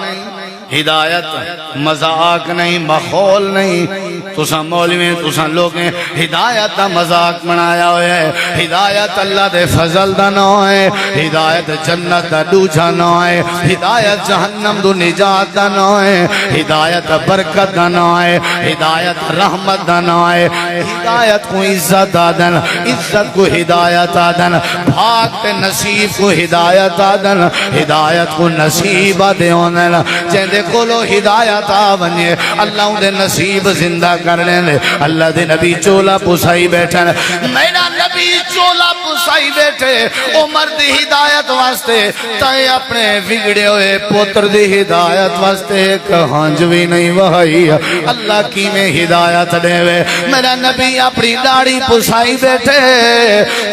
ہدایت مذاق نہیں مخول نہیں تساں مولوی تساں لوگ ہدایت دا مذاق بنایا ہویا ہے ہدایت اللہ دے فضل دا نہ ہے ہدایت جنت دا دوجھا نہ ہے ہدایت جہنم دو نجات دا نہ ہے ہدایت برکت دا نہ ہے ہدایت رحمت دا نہ ہے ہدایت کو عزت آدن عزت کو ہدایت آدن بھاگ تے نصیب کو ہدایت آدن ہدایت کو نصیب آدے ہونے جہاں کو لو ہدایت آونیے اللہ دے نصیب زندہ کر لیں اللہ دے نبی چولا پسائی بیٹھے میرا نبی چولا پسائی بیٹھے عمر دی ہدایت واسطے تائے اپنے بگڑے ہوئے پوتر دی ہدایت واسطے ایک ہانج بھی نہیں وہائی اللہ کی میں ہدایت دے وے میرا نبی اپنی داڑھی پسائی بیٹھے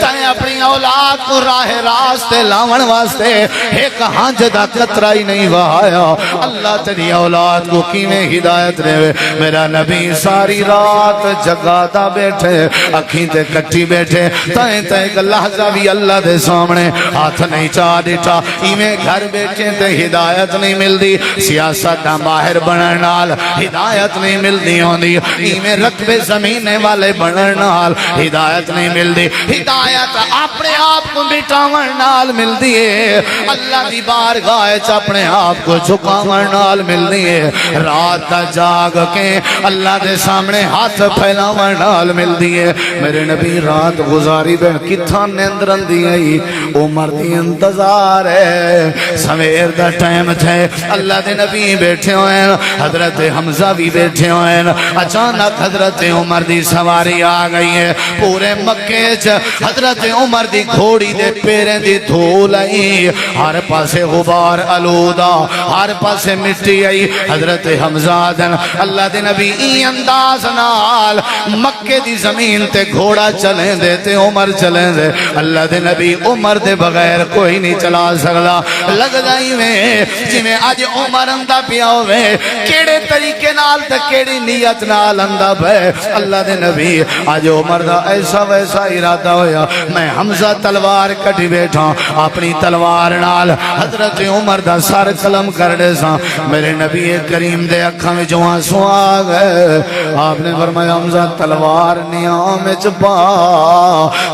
تائے اپنی اولاد کو راہ راستے لاون واسطے ایک ہانج دا قطرہ ہی نہیں وہایا اللہ تیری اولاد کو کینے ہدایت دے میرا نبی ساری رات جگاتا بیٹھے اکھیں تے کٹی بیٹھے تائیں لحظہ بھی اللہ دے سامنے ہاتھ نہیں چاہ دیتا ایویں گھر بیٹھے تے ہدایت نہیں ملدی سیاست دا ماہر بنن نال ہدایت نہیں ملدی ہوندی ایویں رتبے زمینے والے بنن نال ہدایت نہیں ملدی ہدایت اپنے آپ کو مٹاون نال ملدی ہے اللہ دی بارگاہ وچ اپنے آپ کو جھکاون نال ملدی ہے رات دا جاگ کے اللہ دے سامنے ہاتھ پھیلاون نال ملدی ہے میرے نبی رات گزاری بے کتھاں نیند رندی آئی عمر دی انتظار ہے سویر دا ٹائم تھے اللہ دے نبی بیٹھے ہوئے حضرت حمزہ بھی بیٹھے ہوئے اچانک حضرت عمر دی سواری آ گئی ہے پورے مکے چ حضرت عمر دی گھوڑی دے پیریں دی دھول آئی ہر پاسے غبار آلودہ ہر پاسے مٹی آئی حضرت حمزہ دن اللہ دے نبی انداز نال مکے دی زمین تے گھوڑا چلیں دے تے عمر چلیں دے اللہ دے نبی عمر دے بغیر کوئی نہیں چلا سکتا لگ دائی میں جی میں آج عمر اندہ پیا ہوئے کیڑے طریقے نال تے کیڑی نیت نال اندہ بے اللہ دے نبی آج عمر دا ایسا ویسا ارادہ ہویا میں حمزہ تلوار کٹی بیٹھا اپنی تلوار نال حضرت عمر دا سر قلم کر دے سا میرے نبی کریم دے اکھاں میں جو آنسو آ گئے آپ نے فرمایا حمزہ تلوار نیام میں چپا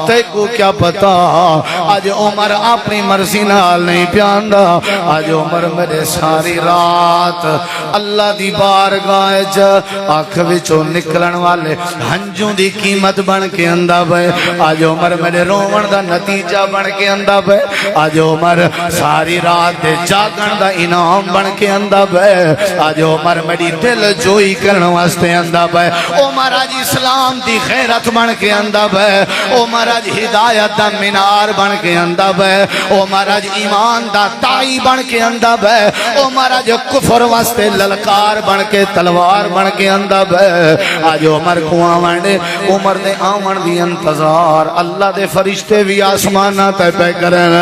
تے کو کیا پتا آج عمر اپنی مرضی نال نہیں پیاندا آج عمر میرے ساری رات اللہ دی بارگاہ آنکھ وچوں نکلن والے ہنجوں دی قیمت بن کے اندا پے آج عمر میرے روون دا نتیجہ بن کے اندا پے آج عمر ساری رات دے جاگن دا انعام بن کے اندا پے آج عمر میری دل جوئی کرن واسطے اندا پے عمر آج اسلام دی خیرت بن کے اندا پے عمر آج ہدایت دا مینار بن کے اندا پے عمر آج ایمان دا تائی بن کے اندا پے عمر آج کفر واسطے للکار بن کے تلوار بن کے اندا پے آج عمر کو آون دے عمر دے آون دی انتظار اللہ دے فرشتے بھی آسمانہ تے پہ کرن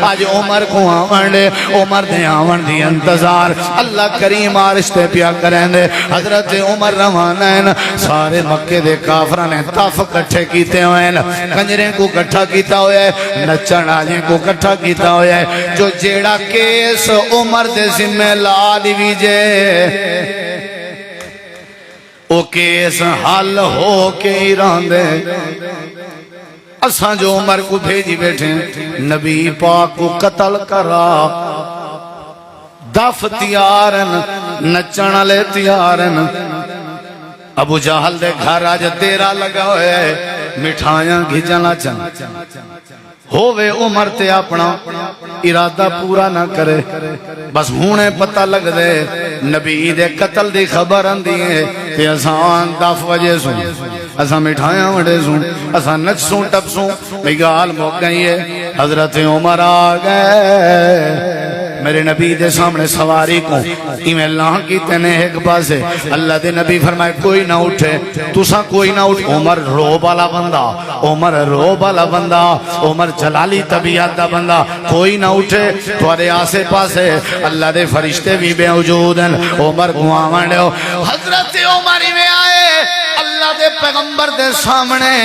آج عمر کو آون دے عمر دے آون دی انتظار اللہ کریم عرش تے پیا کرن دے حضرت عمر روانین سارے مکے دے کافران نے تف کٹھے کیتے ہوئے کنجریں کو کٹھا کیتا ہوئے نچن آجیں کو کٹھا کیتا ہوئے جو جیڑا کیس عمر دے ذمہ لا دیویجے او کیس حل ہو کے ایران دے اساں جو عمر کو بھیجی بیٹھے نبی پاک کو قتل کرا دف تیارن نچن لے تیارن ابو جہل دے گھر آج تیرا لگا ہوئے مٹھائیاں گھجنا چن ہووے عمر تے اپنا ارادہ پورا نہ کرے بس ہونے پتہ لگ دے نبی دے قتل دی خبر اندی ہے تے اسان دف وجہ سن اسان مٹھائیاں وڑے سن اسان نچ سن ٹپ سن بگال موک گئی ہے حضرت عمر آ گئے میرے نبی دے سامنے سواری کو ایمیں اللہ کی تینے ایک بازے اللہ دے نبی فرمائے کوئی نہ اٹھے تُسا کوئی نہ اٹھے عمر رو بالا بندہ عمر رو بالا بندہ عمر جلالی طبیعت دا بندہ کوئی نہ اٹھے توارے آسے پاسے اللہ دے فرشتے بھی بے وجود ہیں عمر کو آمان لے حضرت عمر میں آئے اللہ دے پیغمبر دے سامنے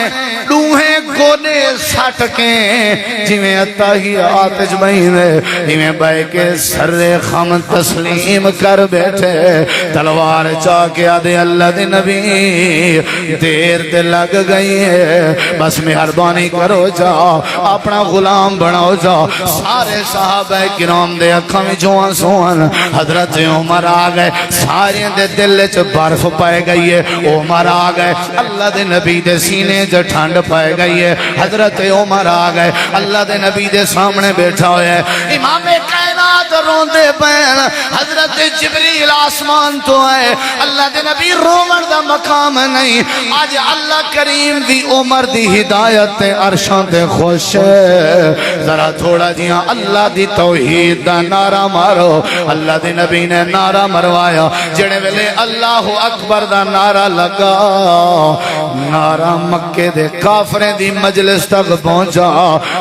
دوہیں گونے سٹ کے جویں اتحیات جمعینے جویں بے کے سر خم تسلیم کر بیٹھے تلوار چاکے آدھے اللہ دے نبی دیر تے لگ گئی ہے بس مہربانی کرو جا اپنا غلام بناو جا سارے صحابہ کرام دے اکھاں میں جوان سوان حضرت عمر آ گئے سارے دے دل چ برف پائے گئی ہے عمر آ گئے اللہ دے نبی دے سینے جو ٹھنڈ پائے گئی ہے حضرت عمر آ گئے اللہ دے نبی دے سامنے بیٹھا ہوئے ہے امام کائنات روندے پین حضرت جبریل آسمان تو آئے اللہ دے نبی رومن دا مقام نہیں آج اللہ کریم دی عمر دی ہدایت عرشان دے خوش ہے ذرا تھوڑا جیاں اللہ دی توحید دا نعرہ مارو اللہ دے نبی نے نعرہ مروایا جڑے ویلے اللہ اکبر دا نعرہ لگا نعرہ مکے دے کافریں دی مجلس تک پہنچا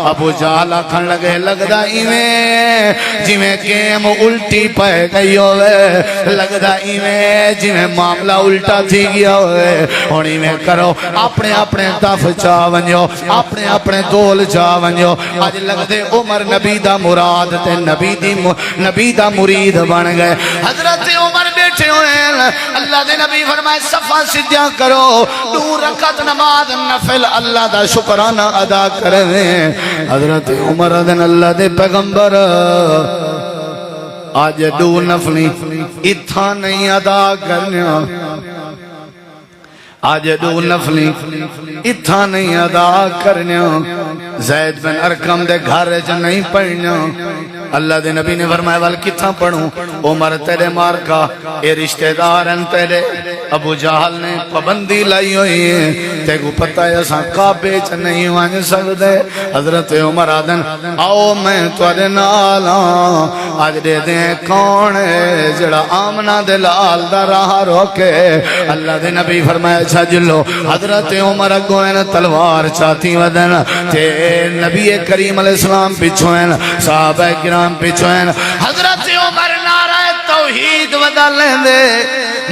ابو جہل آکھن لگے لگدا ایویں جی جویں گیم الٹی پہ گئی ہوئے لگدا ایویں جویں معاملہ الٹا تھی گیا ہوئے ہونی میں کرو اپنے اپنے دف چا ونجو اپنے اپنے دول چا ونجو آج لگدے عمر نبی دا مراد تے نبی دا مرید بن گئے حضرت عمر بیٹھے ہوئے اللہ دے نبی فرمائے صفا سجدہ کرو 2 رکعت نماز نفل اللہ دا شکرانہ ادا کریں حضرت عمر دن اللہ دے پیغمبر آج 2 نفلی اتھا نہیں ادا کرنیا آج 2 نفلی اتھا نہیں ادا کرنیا زید بن ارقم دے گھر جو نہیں پڑھنیا اللہ دے نبی نے فرمایا وال کتھا پڑھوں عمر تیرے مار کا اے رشتہ دارن تیرے ابو جہل نے پابندی لائی ہوئی ہے تے کو پتہ ہے اساں کعبے چ نہیں وان سکدے حضرت عمر آدن آؤ میں تواڈے نال ہاں اج دے دیں کون ہے جڑا آمنہ دے لال دا راہ روکے اللہ دے نبی فرمایا چھجلو حضرت عمر اگویں تلوار چاتی ودن تے نبی کریم علیہ السلام پچھویں صحابہ کرام پچھویں حضرت عمر نعرہ توحید ودا لیندے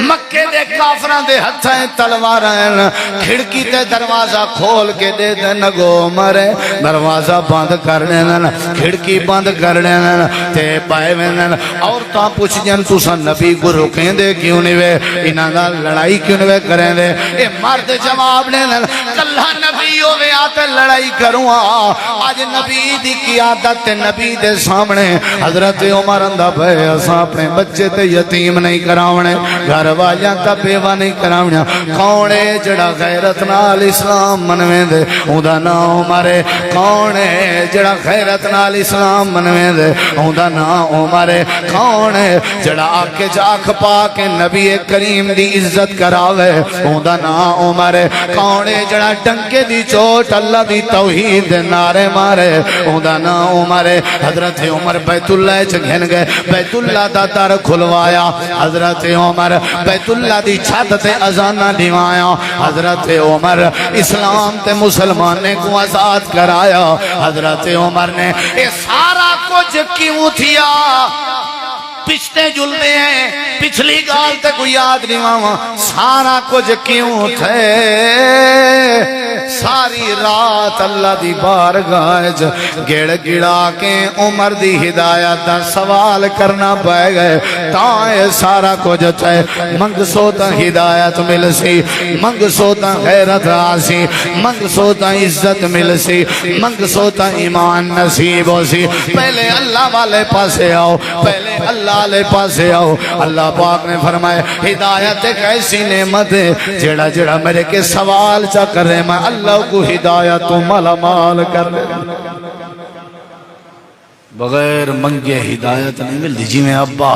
مکے دے کافران دے ہتھائیں تلواریں کھڑکی تے دروازہ کھول کے دے دے نگو مرے دروازہ بند کرنے کھڑکی بند کرنے تے پائے وینن عورتاں پوچھ جن تُسا نبی کو رکیں دے کیوں نہیں وے انہاں دا لڑائی کیوں نہیں وے کریں دے اے مرد جواب لینن کلہ نبی ہوئے آتے لڑائی کروں آج نبی دی قیادت نبی دے سامنے حضرت عمر اندہ بے اساں اپنے بچے تے یتیم نہیں کراؤنے گھر والیاں تا بیوہ نہیں کراؤنے کونے جڑا غیرت نال اسلام منویں دے اوندا نام عمرے کونے جڑا غیرت نال اسلام منویں دے اوندا نام عمرے کونے جڑا آکے جاک پا کے نبی کریم دی عزت کراوے اوندا نام عمرے کونے جڑا ڈنکے دی چوٹ اللہ دی توحید نعرے مارے اوندا نام عمرے حضرت عمر بیت اللہ چگھن گئے بیت اللہ دا در کھلوایا حضرت عمر بیت اللہ دی چھت تے ازانہ دیوایا حضرت عمر اسلام تے مسلمانے کو آزاد کرایا حضرت عمر نے اے سارا کچھ کیوں تھیا پچھتے جلدے ہیں پچھلی گال تے کوئی یاد نہیں ماما سارا کچھ کیوں تھے ساری رات اللہ دی بارگاہ گڑ گڑا کے عمر دی ہدایت دا سوال کرنا پائے گئے تائیں سارا کچھ تھے منگ سوتا ہدایت مل سی منگ سوتا غیرت آسی منگ سوتا عزت مل سی منگ سوتا ایمان نصیب ہو سی پہلے اللہ والے پاسے آؤ پہلے اللہ والے پاسے آؤ اللہ پاک نے فرمائے ہدایت ایک ایسی نعمت ہے جڑا جڑا میرے کے سوال چا کر رہے میں اللہ کو ہدایت مالا مال کر رہے بغیر منگے ہدایت نہیں مل دی جی میں ابا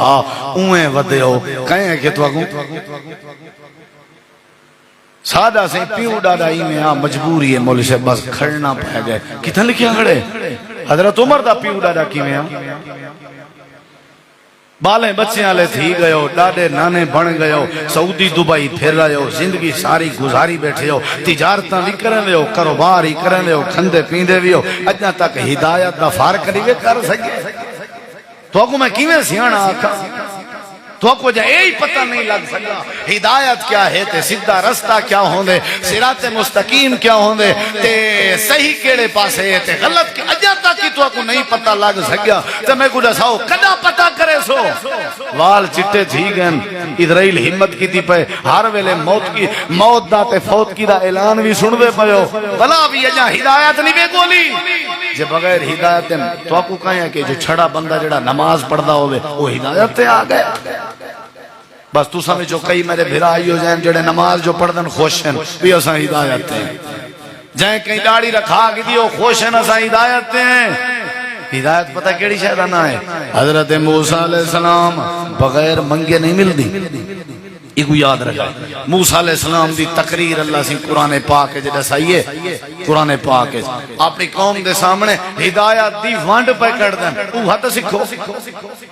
اویں ودے ہو کہیں کہ تو اگوں سادہ سے پیو ڈاڈا ہی میں مجبوری ہے مولی سے بس کھڑنا پہ گئے کتنے لکھیا کھڑے حضرت عمر دا پیو ڈاڈا کی میں بالیں بچے آلے تھی گئے ہو ڈاڈے نانے بن گئے ہو سعودی دبئی پھر رہے ہو زندگی ساری گزاری بیٹھے ہو تجارتاں بھی کرنے ہو کاروبار ہی کرنے ہو کھندے پیندے بھی ہو اجنا تک ہدایت دا فار کریے کر سکے تو اگو میں کیویں سیانا آکھا تو کو جا یہی پتہ نہیں لگ سکتا ہدایت کیا ہے تے سیدھا رستہ کیا ہوندے صراط مستقیم کیا ہوندے تے صحیح کیڑے پاسے ہے تے غلط اجا تک کی تو کو نہیں پتہ لگ سکیا تے میں کو دساؤ کدا پتہ کرے سو وال چٹے تھی گن اسرائیل ہمت کی تھی پے ہر ویلے موت دا تے فوت کی دا اعلان بھی سن دے پيو بلا بھی اجا ہدایت نہیں بے گولی جے بغیر ہدایت تو کو کہیں کہ جو چھڑا بندہ جڑا نماز پڑھدا ہوے وہ ہدایت تے آ گیا بس تو سمجھو کئی میرے بھرائی ہو جائیں جڑے نماز جو پڑھدن خوش ہیں بھی اساں ہدایت ہیں جائیں کئی داڑھی رکھا کی دیو خوش ہیں اساں ہدایت ہیں ہدایت پتہ کیڑی شاید نہ ہے حضرت موسیٰ علیہ السلام بغیر منگے نہیں مل دی ایک یاد رکھا موسیٰ علیہ السلام دی تقریر اللہ سے قرآن پاک ہے جڑا صحیح ہے قرآن پاک ہے اپنی قوم دے سامنے ہدایت دی وانڈ پہ کر دیں وہ ہاتھ سکھو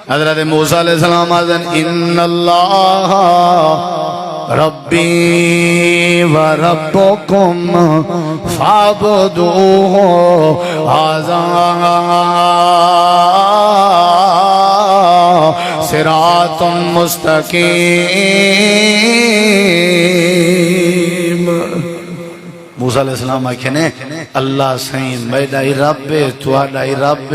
حضرت موسیٰ علیہ السلام آدھن ان اللہ ربی و ربکم فعبدوہ صراط مستقیم۔ موسیٰ علیہ السلام آکھے نے اللہ سائیں میڈا ہی رب تواڈا ہی رب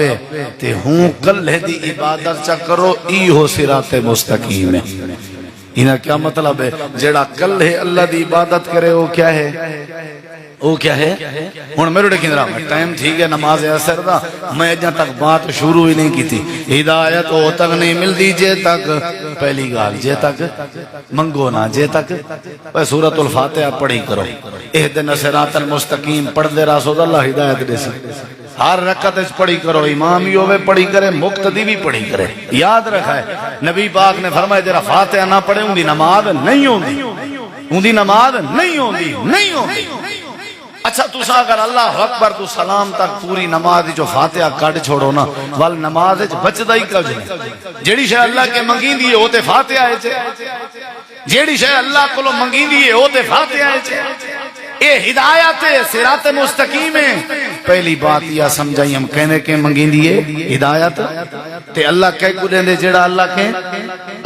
تے ہوں کلے دی عبادت چا کرو ای ہو صراط مستقیم ہے۔ انہاں کیا مطلب ہے؟ جیڑا کلے اللہ دی عبادت کرے وہ کیا ہے؟ وہ کیا ہے؟ ہن میرے ڈے کیندرا ٹائم تھی گیا نماز عصر دا، میں اجاں تک بات شروع ہی نہیں کی تھی۔ ہدایت او تک نہیں ملدی جے تک پہلی گال جے تک منگو نہ جے تک سورۃ الفاتحہ پڑھی کرو۔ اہدنا الصراط المستقیم پڑھ دے رہا سو اللہ ہدایت دے سی۔ ہر رکعت وچ پڑھی کرو، امام ہی ہوے پڑھی کرے، مقتدی بھی پڑھی کرے۔ یاد رکھا ہے نبی پاک نے فرمایا جرا فاتحہ نہ پڑھے اون دی نماز نہیں ہوندی، اون دی نماز نہیں ہوندی، نہیں ہوندی۔ اچھا تسا اگر اللہ اکبر تو سلام تک پوری نماز جو فاتحہ کٹ چھوڑو نا ول نماز وچ بچدا ہی کچھ نہیں۔ جیڑی شے اللہ کے منگیندی ہے او تے فاتحہ ہے، جیڑی شے اللہ کولو منگیندی ہے او تے فاتحہ ہے۔ اے ہدایت صراط مستقیم ہے۔ پہلی بات یہ سمجھائی ہم کہنے کے منگیندی ہے ہدایت تے اللہ کہہ کو دے جیڑا اللہ کے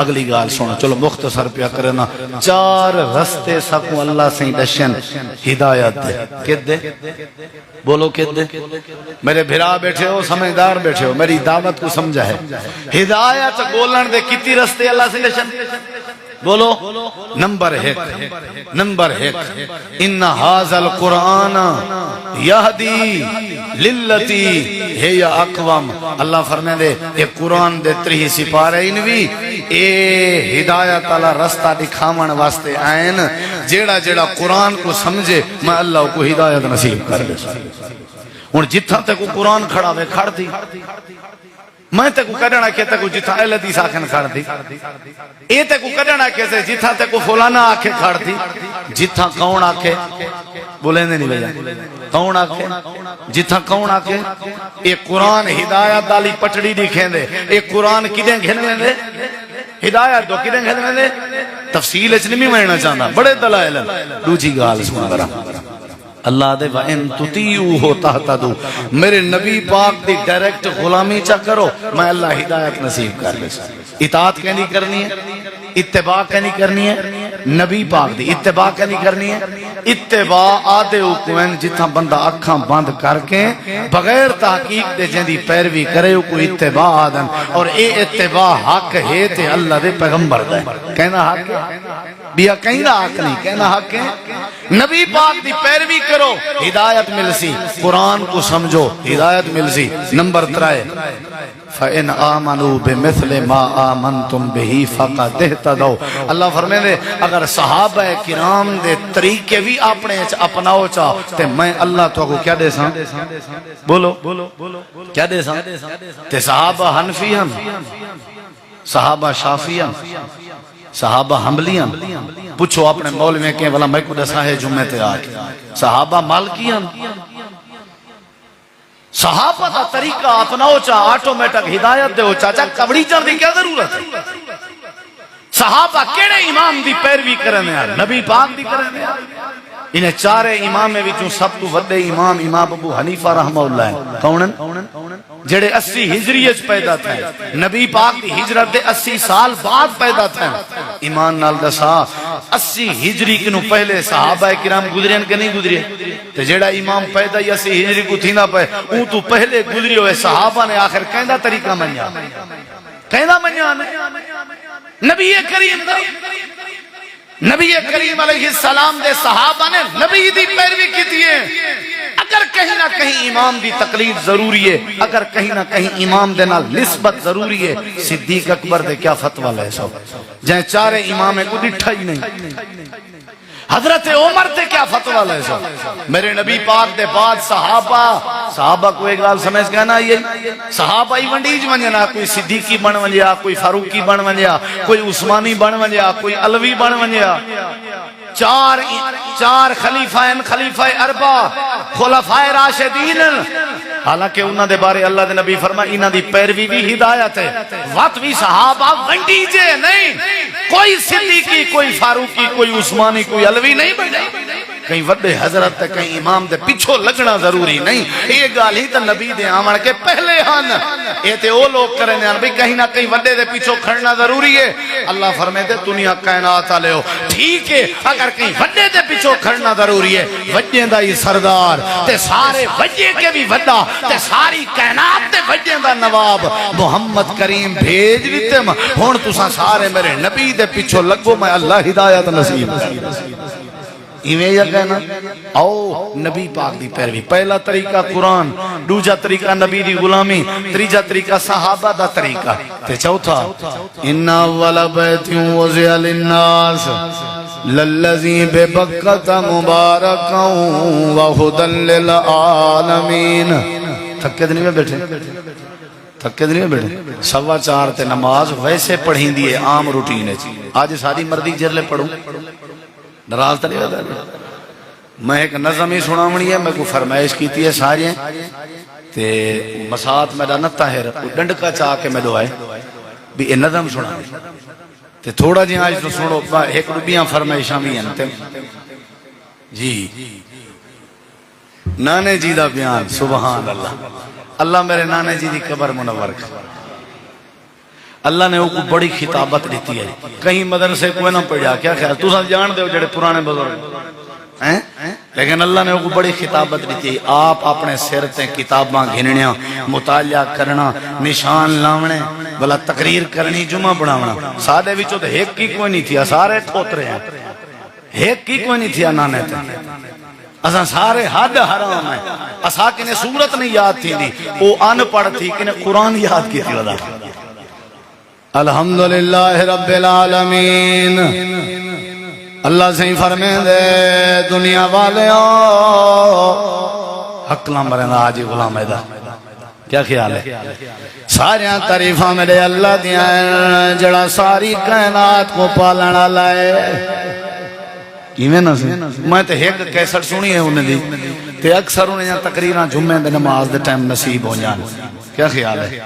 اگلی گال سنو چلو مختصر پیا کرنا۔ چار رستے سکو اللہ سے دشن ہدایت دے کت دے بولو کت دے۔ میرے بھرا بیٹھے ہو سمجھدار بیٹھے ہو میری دعوت کو سمجھا ہے۔ ہدایت بولن دے کتنی رستے اللہ سے دشن بولو؟ نمبر ایک ان ھذا القرآن یہدی للتی ہی اقوم۔ اللہ فرمائے دے اے قرآن دے 3 سپارے انوی اے ہدایت والا رستہ دکھاون واسطے آئین۔ جیڑا جیڑا قرآن کو سمجھے میں اللہ کو ہدایت نصیب کر دے۔ ہن جتھاں تے کو قرآن کھڑا وے کھڑ دی، میں تے کو کڈنا کہتا کو جتھا اہل حدیث آکھن کھڑ دی، اے تے کو کڈنا کہتے جتھا تے کو فلانا آکھے کھڑ دی، جتھا کون آکھے بولیں دے نہیں بھیا کون آکھے جتھا کون آکھے۔ اے قرآن ہدایت والی پٹڑی دکھیں دے، اے قرآن کدیں گھنویں دے ہدایت دو کدیں گھنویں دے تفصیل اچ نہیں میں چاہتا بڑے دلائل۔ دوجی گال سن کرا اللہ دے وَإِن تُطِيعُوهُ تَهْتَدُوا، میرے نبی پاک دی ڈائریکٹ غلامی چا کرو میں اللہ ہدایت نصیب کر دے۔ اطاعت کہنی کرنی ہے، اتباع کہنی کرنی ہے، نبی پاک دی اتباع کہنی کرنی ہے۔ اتباع آدھے حکمین جتھا بندہ اکھاں بند کر کے بغیر تحقیق دے جندی پیروی کرے کو اتباع آدن، اور اے اتباع حق ہے تے اللہ دے پیغمبر دے کہنا حق ہے بیا کہنا حق نہیں کہنا حق ہے۔ نبی پاک دی پیروی کرو ہدایت ملسی، قرآن کو سمجھو ہدایت ملسی۔ نمبر 3 فَإِنْ آمَنُوا بِمِثْلِ مَا آمَنْتُمْ بِهِ فَقَدِ اهْتَدَوْا۔ اللہ فرمائے دے اگر صحابہ کرام دے طریقے بھی اپنے اپناؤ چاہ تے میں اللہ تو کو کیا دے ساں بولو کیا دے ساں تے صحابہ حنفی ہم، صحابہ شافی ہم، صحابہ حنبلی ہم۔ پوچھو اپنے مولوی کے والا میں کو دسا ہے جمعہ تے آج صحابہ مالکی ہم۔ صحابہ دا طریقہ اپناؤ چاہ آٹومیٹک ہدایت دے ہو چاچا کبڑی چڑھ دی کیا ضرورت ہے؟ صحابہ کیڑے امام دی پیروی کرنے ہیں؟ نبی پاک دی کرنے ہیں۔ انہیں 4 امام میں بھی سب تو وڈے امام ابو حنیفہ رحمہ اللہ ہے کونن جڑے 80 ہجری اچ پیدا تھے، نبی پاک دی ہجرت دے 80 سال بعد پیدا تھے۔ ایمان نال دسا 80 ہجری کنو پہلے صحابہ کرام گزرین کہ نہیں گزرے؟ تے جڑا امام پیدا 80 ہجری کو تھیندا پے اون تو پہلے گزری ہوئے صحابہ نے آخر کیندا طریقہ منیا نبی کریم علیہ السلام دے صحابہ نے نبی دی پیروی کی دیئے۔ اگر کہیں نہ کہیں امام دی تقلید ضروری ہے، اگر کہیں نہ کہیں امام دے نال نسبت ضروری ہے۔ صدیق اکبر دے کیا فتوہ لے سو جائیں 4 امام کو ڈٹھا ہی نہیں۔ حضرت عمر تے کیا فتوہ لے سو میرے نبی پاک دے بعد صحابہ کو ایک گال سمجھ گیا نا، یہ صحابہ ہی ونڈیج ونجنا، کوئی صدیقی بن ونجیا، کوئی فاروقی بن ونجیا، کوئی عثمانی بن ونجیا، کوئی علوی بن ونجیا۔ 4 خلیفہ اربع خلفائے راشدین، حالانکہ انہاں دے بارے اللہ دے نبی فرمائے انہاں دی پیروی بھی ہدایت ہے۔ وقت بھی صحابہ ونڈیجے نہیں، کوئی صدیقی، کوئی فاروقی، کوئی عثمانی، کوئی علوی نہیں بنے۔ کہیں وڈے حضرت تے کہیں امام دے پیچھو لگنا ضروری نہیں. یہ گال ہی تے نبی دے آمن کے پہلے ہن. یہ تے او لوگ کریں دے بھئی کہیں نہ کہیں وڈے دے پیچھو کھڑنا ضروری ہے. اللہ فرماتے دنیا کائنات والے ہو ٹھیک ہے اگر کہیں وڈے دے پیچھو کھڑنا ضروری ہے. وڈے دا ہی سردار تے سارے وڈے کے بھی وڈا تے ساری کائنات تے وڈے دا نواب محمد کریم بھیج دیتے. ہن تساں سارے میرے نبی دے پیچھو لگو میں اللہ ہدایت نصیب ایویں یا کہنا آؤ نبی پاک دی پیروی. پہلا طریقہ قرآن, دوجا طریقہ نبی دی غلامی, تیجا طریقہ صحابہ دا طریقہ, تے چوتھا ان اول بیت وضع للناس للذی ببکۃ مبارکا وہدی للعالمین. تھکے نہیں میں بیٹھے, تھکے نہیں میں بیٹھے. 4:15 تے نماز ویسے پڑھیں دی ہے عام روٹین ہے. آج ساری مردی جرلے پڑھوں ناراض تو نہیں ہوتا. میں ایک نظم ہی سناونی ہے, میں کو فرمائش کیتی ہے ساری تے مساعت میرا نہ طاہر ڈنڈکا چاہ کے میں دعائے بھی یہ نظم سنا تے تھوڑا جی آج تو سنو. ایک روپیاں فرمائشاں بھی ہیں جی. نانے جی دا بیان سبحان اللہ. اللہ میرے نانے جی دی قبر منور کر. اللہ نے وہ بڑی خطابت دیتی ہے. کہیں مدرسے کوئی نہ پڑھا, کیا خیال تساں جان دے ہو جڑے پرانے بزرگ ہیں, لیکن اللہ نے وہ بڑی خطابت دیتی ہے. آپ اپنے سر تے کتاباں گھننیاں, مطالعہ کرنا, نشان لاونے, بلا تقریر کرنی, جمعہ پڑھاونا. سادے وچوں تے ایک کی کوئی نہیں تھیا, سارے ٹھوترے ہیں. ایک کی کوئی نہیں تھیا نانے تے. اساں سارے حد حرام ہیں. اساں کنے سورت نہیں یاد تھی دی, او ان پڑھ تھی کنے قرآن یاد کی تھی. ودا الحمدللہ رب العالمین. اللہ سے فرمائے دے دنیا والے حق نمبر آج غلام ایدہ. کیا خیال ہے؟ ساریاں تعریفاں میرے اللہ دیا ہیں جڑا ساری کائنات کو پالنا لائے. کیویں نہ سی میں تے ایک کیسٹ سنی ہے انہیں دی تے اکثر انہیں تقریراں جمعے دے نماز دے ٹائم نصیب ہو جان. کیا خیال ہے؟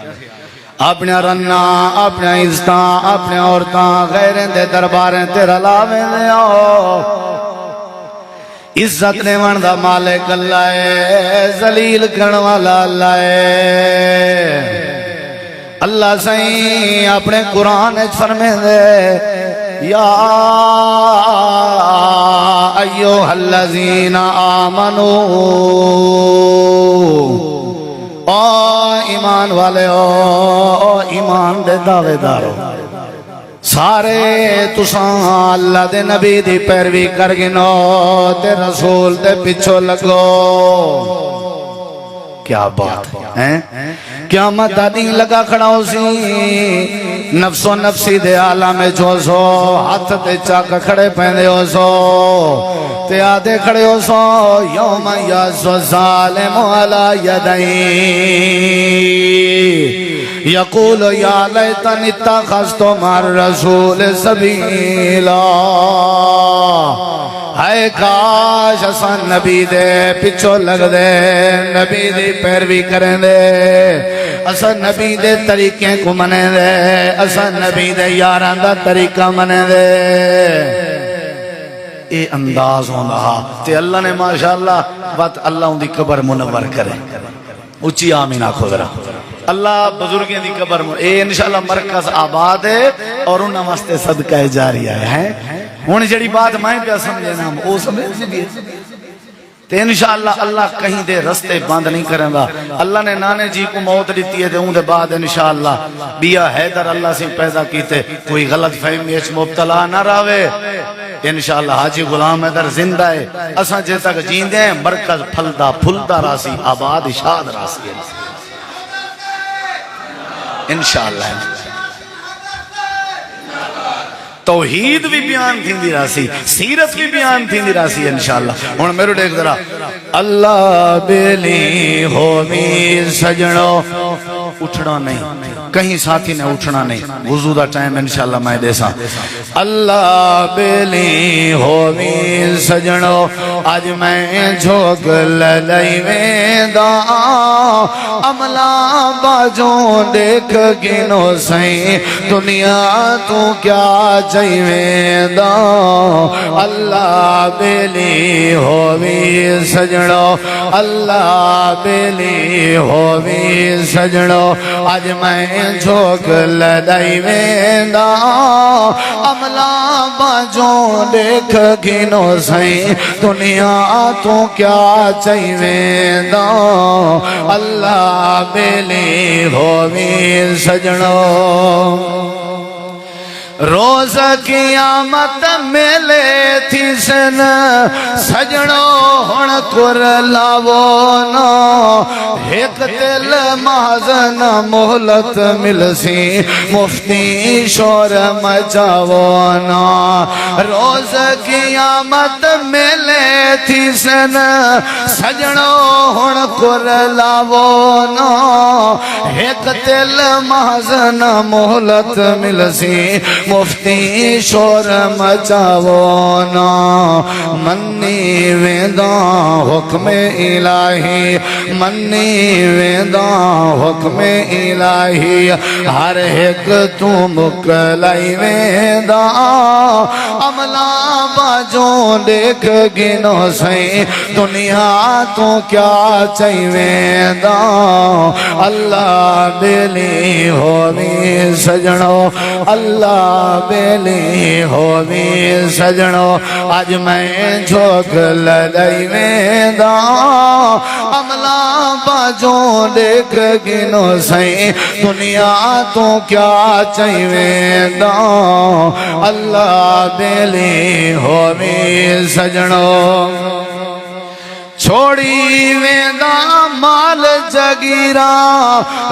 اپنے رنہ اپنے عزتاں اپنے عورتاں غیریں دے درباریں تیرا لاویں دے آؤ. عزت نے وندہ مالک اللہ ہے, ذلیل کرن والا اللہ ہے. اللہ سائیں اپنے قرآن فرمے دے یا ایوہ الذین آمنوا, او ایمان والے ہو, ایمان دے دعوے دارو سارے تساں اللہ دے نبی دی پیروی کر گنو تے رسول دے پچھو لگو. کیا بات ہے, قیامت دا دین لگا کھڑا ہو سی, نفس و نفسی دے عالم میں جو سو, ہاتھ تے چاک کھڑے پہنے ہو سو, تے آدھے کھڑے ہو سو. یوم یاسو ظالم علی یدین یقول یا لیتنی اتخذت مع الرسول سبیلا. ہے کاش اساں نبی دے پچھو لگ دے, نبی دی پیروی کریں دے, اساں نبی دے طریقے کو منے دے, اساں نبی دے یاران دا طریقہ منے دے. اے انداز ہوندہ تے اللہ نے ماشاءاللہ بات اللہ ان دی قبر منور کرے. اچھی آمین آکھو ذرا. اللہ بزرگیں دی قبر اے انشاءاللہ مرکز آباد ہے اور انہاں واسطے صدقہ جاریہ ہے. ہوں جڑی بات میں پہ سمجھے نا وہ سمجھ گئے تے انشاءاللہ اللہ کہیں دے رستے بند نہیں کریں گا. اللہ نے نانے جی کو موت دیتی ہے تے اون دے بعد انشاءاللہ بیا حیدر اللہ سے پیدا کیتے, کوئی غلط فہمی اچ مبتلا نہ راوے. انشاءاللہ حاجی غلام حیدر زندہ ہے, اساں جے تک جیندے ہیں مرکز پھلدا پھلدا راسی آباد اشاد راسی انشاءاللہ. توحید بھی بیان تھی دی راسی, سیرت بھی بیان تھی دی راسی انشاءاللہ. ہن میرے دیکھ ذرا اللہ بیلی ہووی سجنو اٹھنا نہیں کہیں ساتھی نے اٹھنا نہیں وضو دا ٹائم انشاءاللہ میں دیسا اللہ بیلی ہووی سجنو آج میں جھوک للائی ویندہ عملہ باجوں دیکھ گنو سائیں دنیا تو کیا چاہی ویندہ اللہ بیلی ہووی سجنو اللہ بیلی ہووی سجنو آج میں جھوک للائی ویندہ عملہ باجوں دیکھ گنو سائیں دنیا تو کیا چاہی ویندہ اللہ بیلی ہووی سجنو روز قیامت ملے تھی سن سجنو ہن کر لاونا ایک دل محضن محلت ملسی مفتی شور مچاونا روز قیامت ملے تھی سن سجنو ہن کر لاونا ایک دل محضن محلت ملسی مفتی شور مچاونا منی وینداں حکم الہی منی وینداں حکم الہی ہر ایک تو مکلائی وینداں عملہ باجوں دیکھ گنو سائیں دنیا تو کیا چاہی وینداں اللہ بیلی ہووی سجنو اللہ بیلی ہووی سجنو آج میں جھوک للائی ویندہ عملہ باجوں دیکھ گنو سائیں دنیا تو کیا چاہی ویندہ اللہ بیلی ہووی سجنو چھوڑی ویندہ مال جگیرہ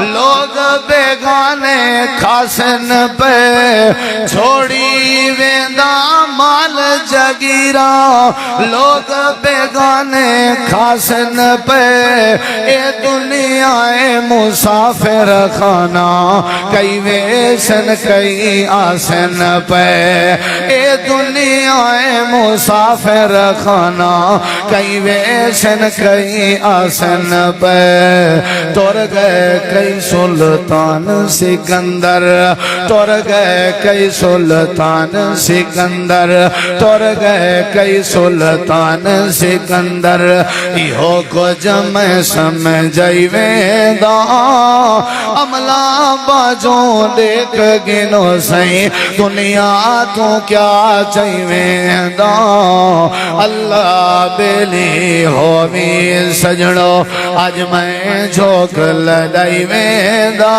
لوگ بیگانے کھاسن پہ چھوڑی ویندہ مال جگیرہ لوگ بیگانے کھاسن پہ اے دنیا مسافر خانہ کئی ویسن کئی آسن پہ اے دنیا مسافر خانہ کئی ویسن کئی آسن پہ تور گئے کئی سلطان سکندر تور گئے کئی سلطان سکندر تور گئے کئی سلطان سکندر یہو کو جمع سمجھائی ویندہ عملہ باجوں دیکھ گنو سائیں دنیا تو کیا چاہی ویندہ اللہ بیلی ہووی سجنو آج میں جھوک للائی ویندہ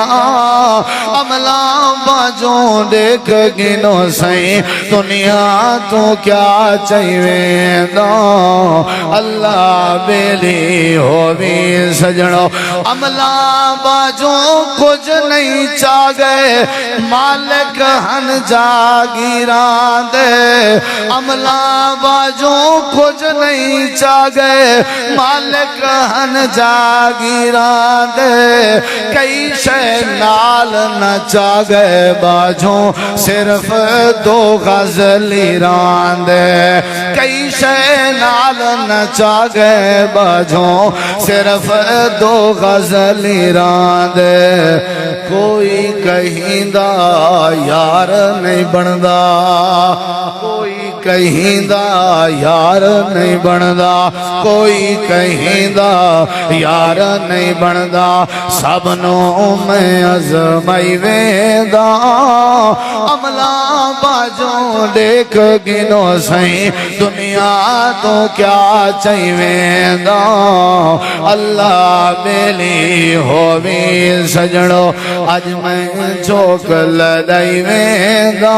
عملہ باجوں دیکھ گنو سائیں دنیا تو کیا چاہی ویندہ اللہ بیلی ہووی سجنو عملہ باجوں کچھ نہیں چاہ گئے مالک ہن جاگیران دے عملہ باجوں کچھ نہیں چاہ گئے مالک ہن جاگیران دے کئی شے نال نہ چاہ گئے باجوں صرف دو غزلی ران دے کئی شے نال نہ چاہ گئے باجوں صرف دو غزلی ران دے کوئی کہیں دا یار نہیں بندا کوئی کہیں دا یار نہیں بندا کوئی کہیں دا یار نہیں بندا سبنوں میں ازمائی ویندہ عملہ باجوں دیکھ گنو سائیں دنیا تو کیا چاہی ویندہ اللہ بیلی ہووی سجنو آج میں جھوک للائی ویندہ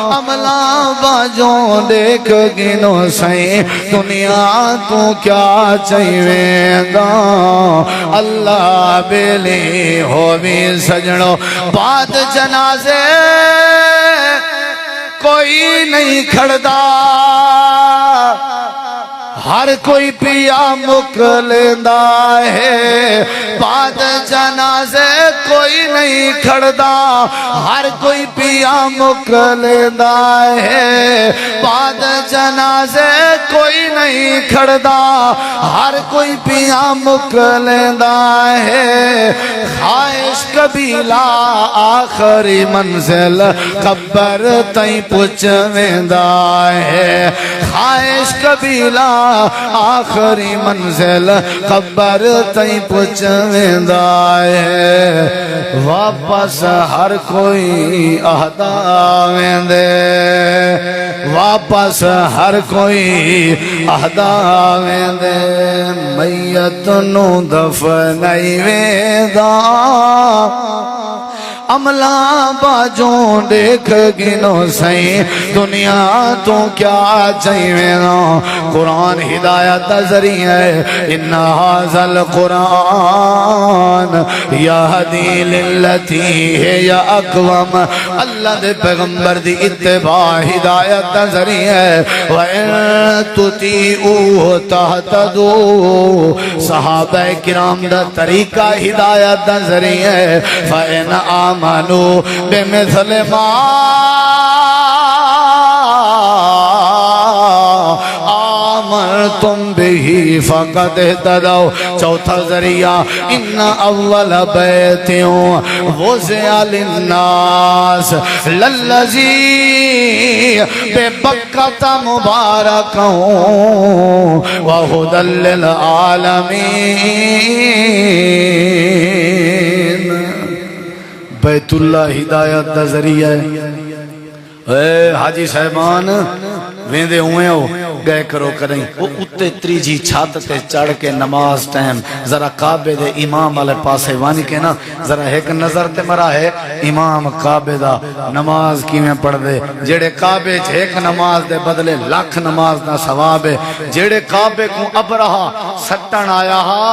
عملہ باجوں دیکھ گنو سائیں دنیا تو کیا چاہی ویندہ اللہ بیلی ہووی سجنو بعد جنازے کوئی نہیں کھڑدا ہر کوئی پیا مک لیندہ ہے بعد جنازے نہیں کھڑدا ہر کوئی پیا مک لیندا ہے بعد جنازے کوئی نہیں کھڑدا ہر کوئی پیا مک لیندا ہے خواہش قبیلہ آخری منزل قبر تائیں پہنچ ویندا ہے خواہش قبیلہ آخری منزل قبر تائیں پہنچ ویندا ہے واپس ہر کوئی اہدا ویندے واپس ہر کوئی اہدا ویندے میت نو دفنائی ویندا عملہ باجوں دیکھ گنو سائیں دنیا تو کیا چاہیے نا قرآن ہدایت ذریعہ ہے ان ھذا القرآن یہدی للتی ہے یا اقوام اللہ دے پیغمبر دی اتباع ہدایت ذریعہ ہے وَإِن تُطِيعُوهُ تَهْتَدُوا صحابہ کرام دا طریقہ ہدایت ذریعہ ہے فَإِنْ آمنوا بمثل ما آمنتم به فقد اهتدوا چوتھا ذریعہ ان اول بیت وضع للناس للذی ببکۃ مبارکا وہدی للعالمین بیت اللہ ہدایت دا ذریعہ ہے اے حاجی صاحبان ویندے ہوئے ہو گئے کرو کریں وہ اتے تریجی چھات تے چڑھ کے نماز ٹائم ذرا کعبے دے امام والے پاسے وانی کے نا ذرا ایک نظر تے مرا ہے امام کعبے دا نماز کیویں پڑھ دے جیڑے کعبے چ ایک نماز دے بدلے لاکھ نماز دا ثواب ہے جیڑے کعبے کو ابرہا سٹن آیا ہا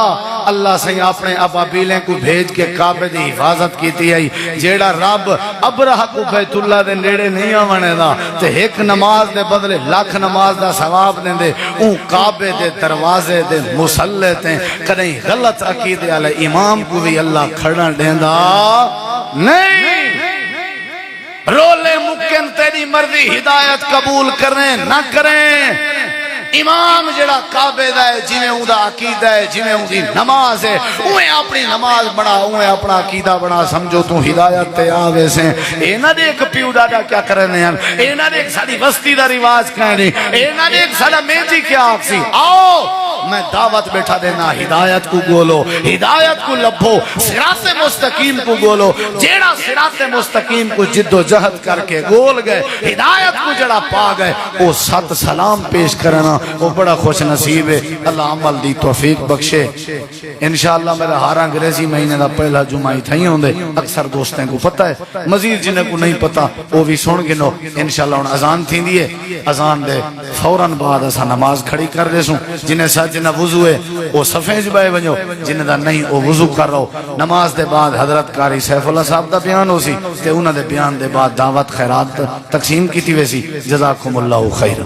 اللہ سے اپنے ابابیلیں کو بھیج کے کعبے دی حفاظت کیتی ہے جیڑا رب ابرہا کو بیت اللہ دے نیڑے نہیں آونے دا تے ایک نماز دے بدلے لاکھ نماز دا ثواب دیں دے اون کعبے دے دروازے دے مسلح تے کدیں غلط عقیدے والے امام کو بھی اللہ کھڑا دیندا نہیں رولے ممکن تیری مرضی ہدایت قبول کریں نہ کریں امام جڑا کعبے دا ہے جنہیں اون دا عقیدہ ہے جنہیں اون دی نماز ہے اوہیں اپنی نماز بنا اوہیں اپنا عقیدہ بنا سمجھو تو ہدایت تے آوے سے اے نہ دیکھ پیو دادا کیا کرنے ہیں اے نہ دیکھ ساری بستی دا رواج کہنے اے نہ دیکھ سارا میجی کیا آکسی آؤ میں دعوت بیٹھا دینا ہدایت کو گولو ہدایت کو لبھو صراط مستقیم کو گولو جیڑا صراط مستقیم کو جد و جہد کر کے گول گئے ہدایت کو جڑا پا گئے وہ ست سلام پیش کرنا وہ بڑا خوش نصیب ہے اللہ عمل دی توفیق بخشے انشاءاللہ میرا ہارا انگریزی مہینے دا پہلا جمعہ ہی تھا ہوندے اکثر دوستیں کو پتہ ہے مزید جنہیں کو نہیں پتہ وہ بھی سن گنو انشاءاللہ ان اذان تھی دیئے اذان دے فوراً بعد اسا نماز کھڑی کر دے سوں جنہیں ساتھ جنہ وضو ہے وہ صفحے جبائے بنجو جنہیں دا نہیں وہ وضو کر رہو نماز دے بعد حضرت کاری سیف اللہ صاحب دا بیان ہو سی تے انہ دے بیان دے بعد دعوت خیرات تقسیم کی تھی ویسی جزاکم اللہ خیر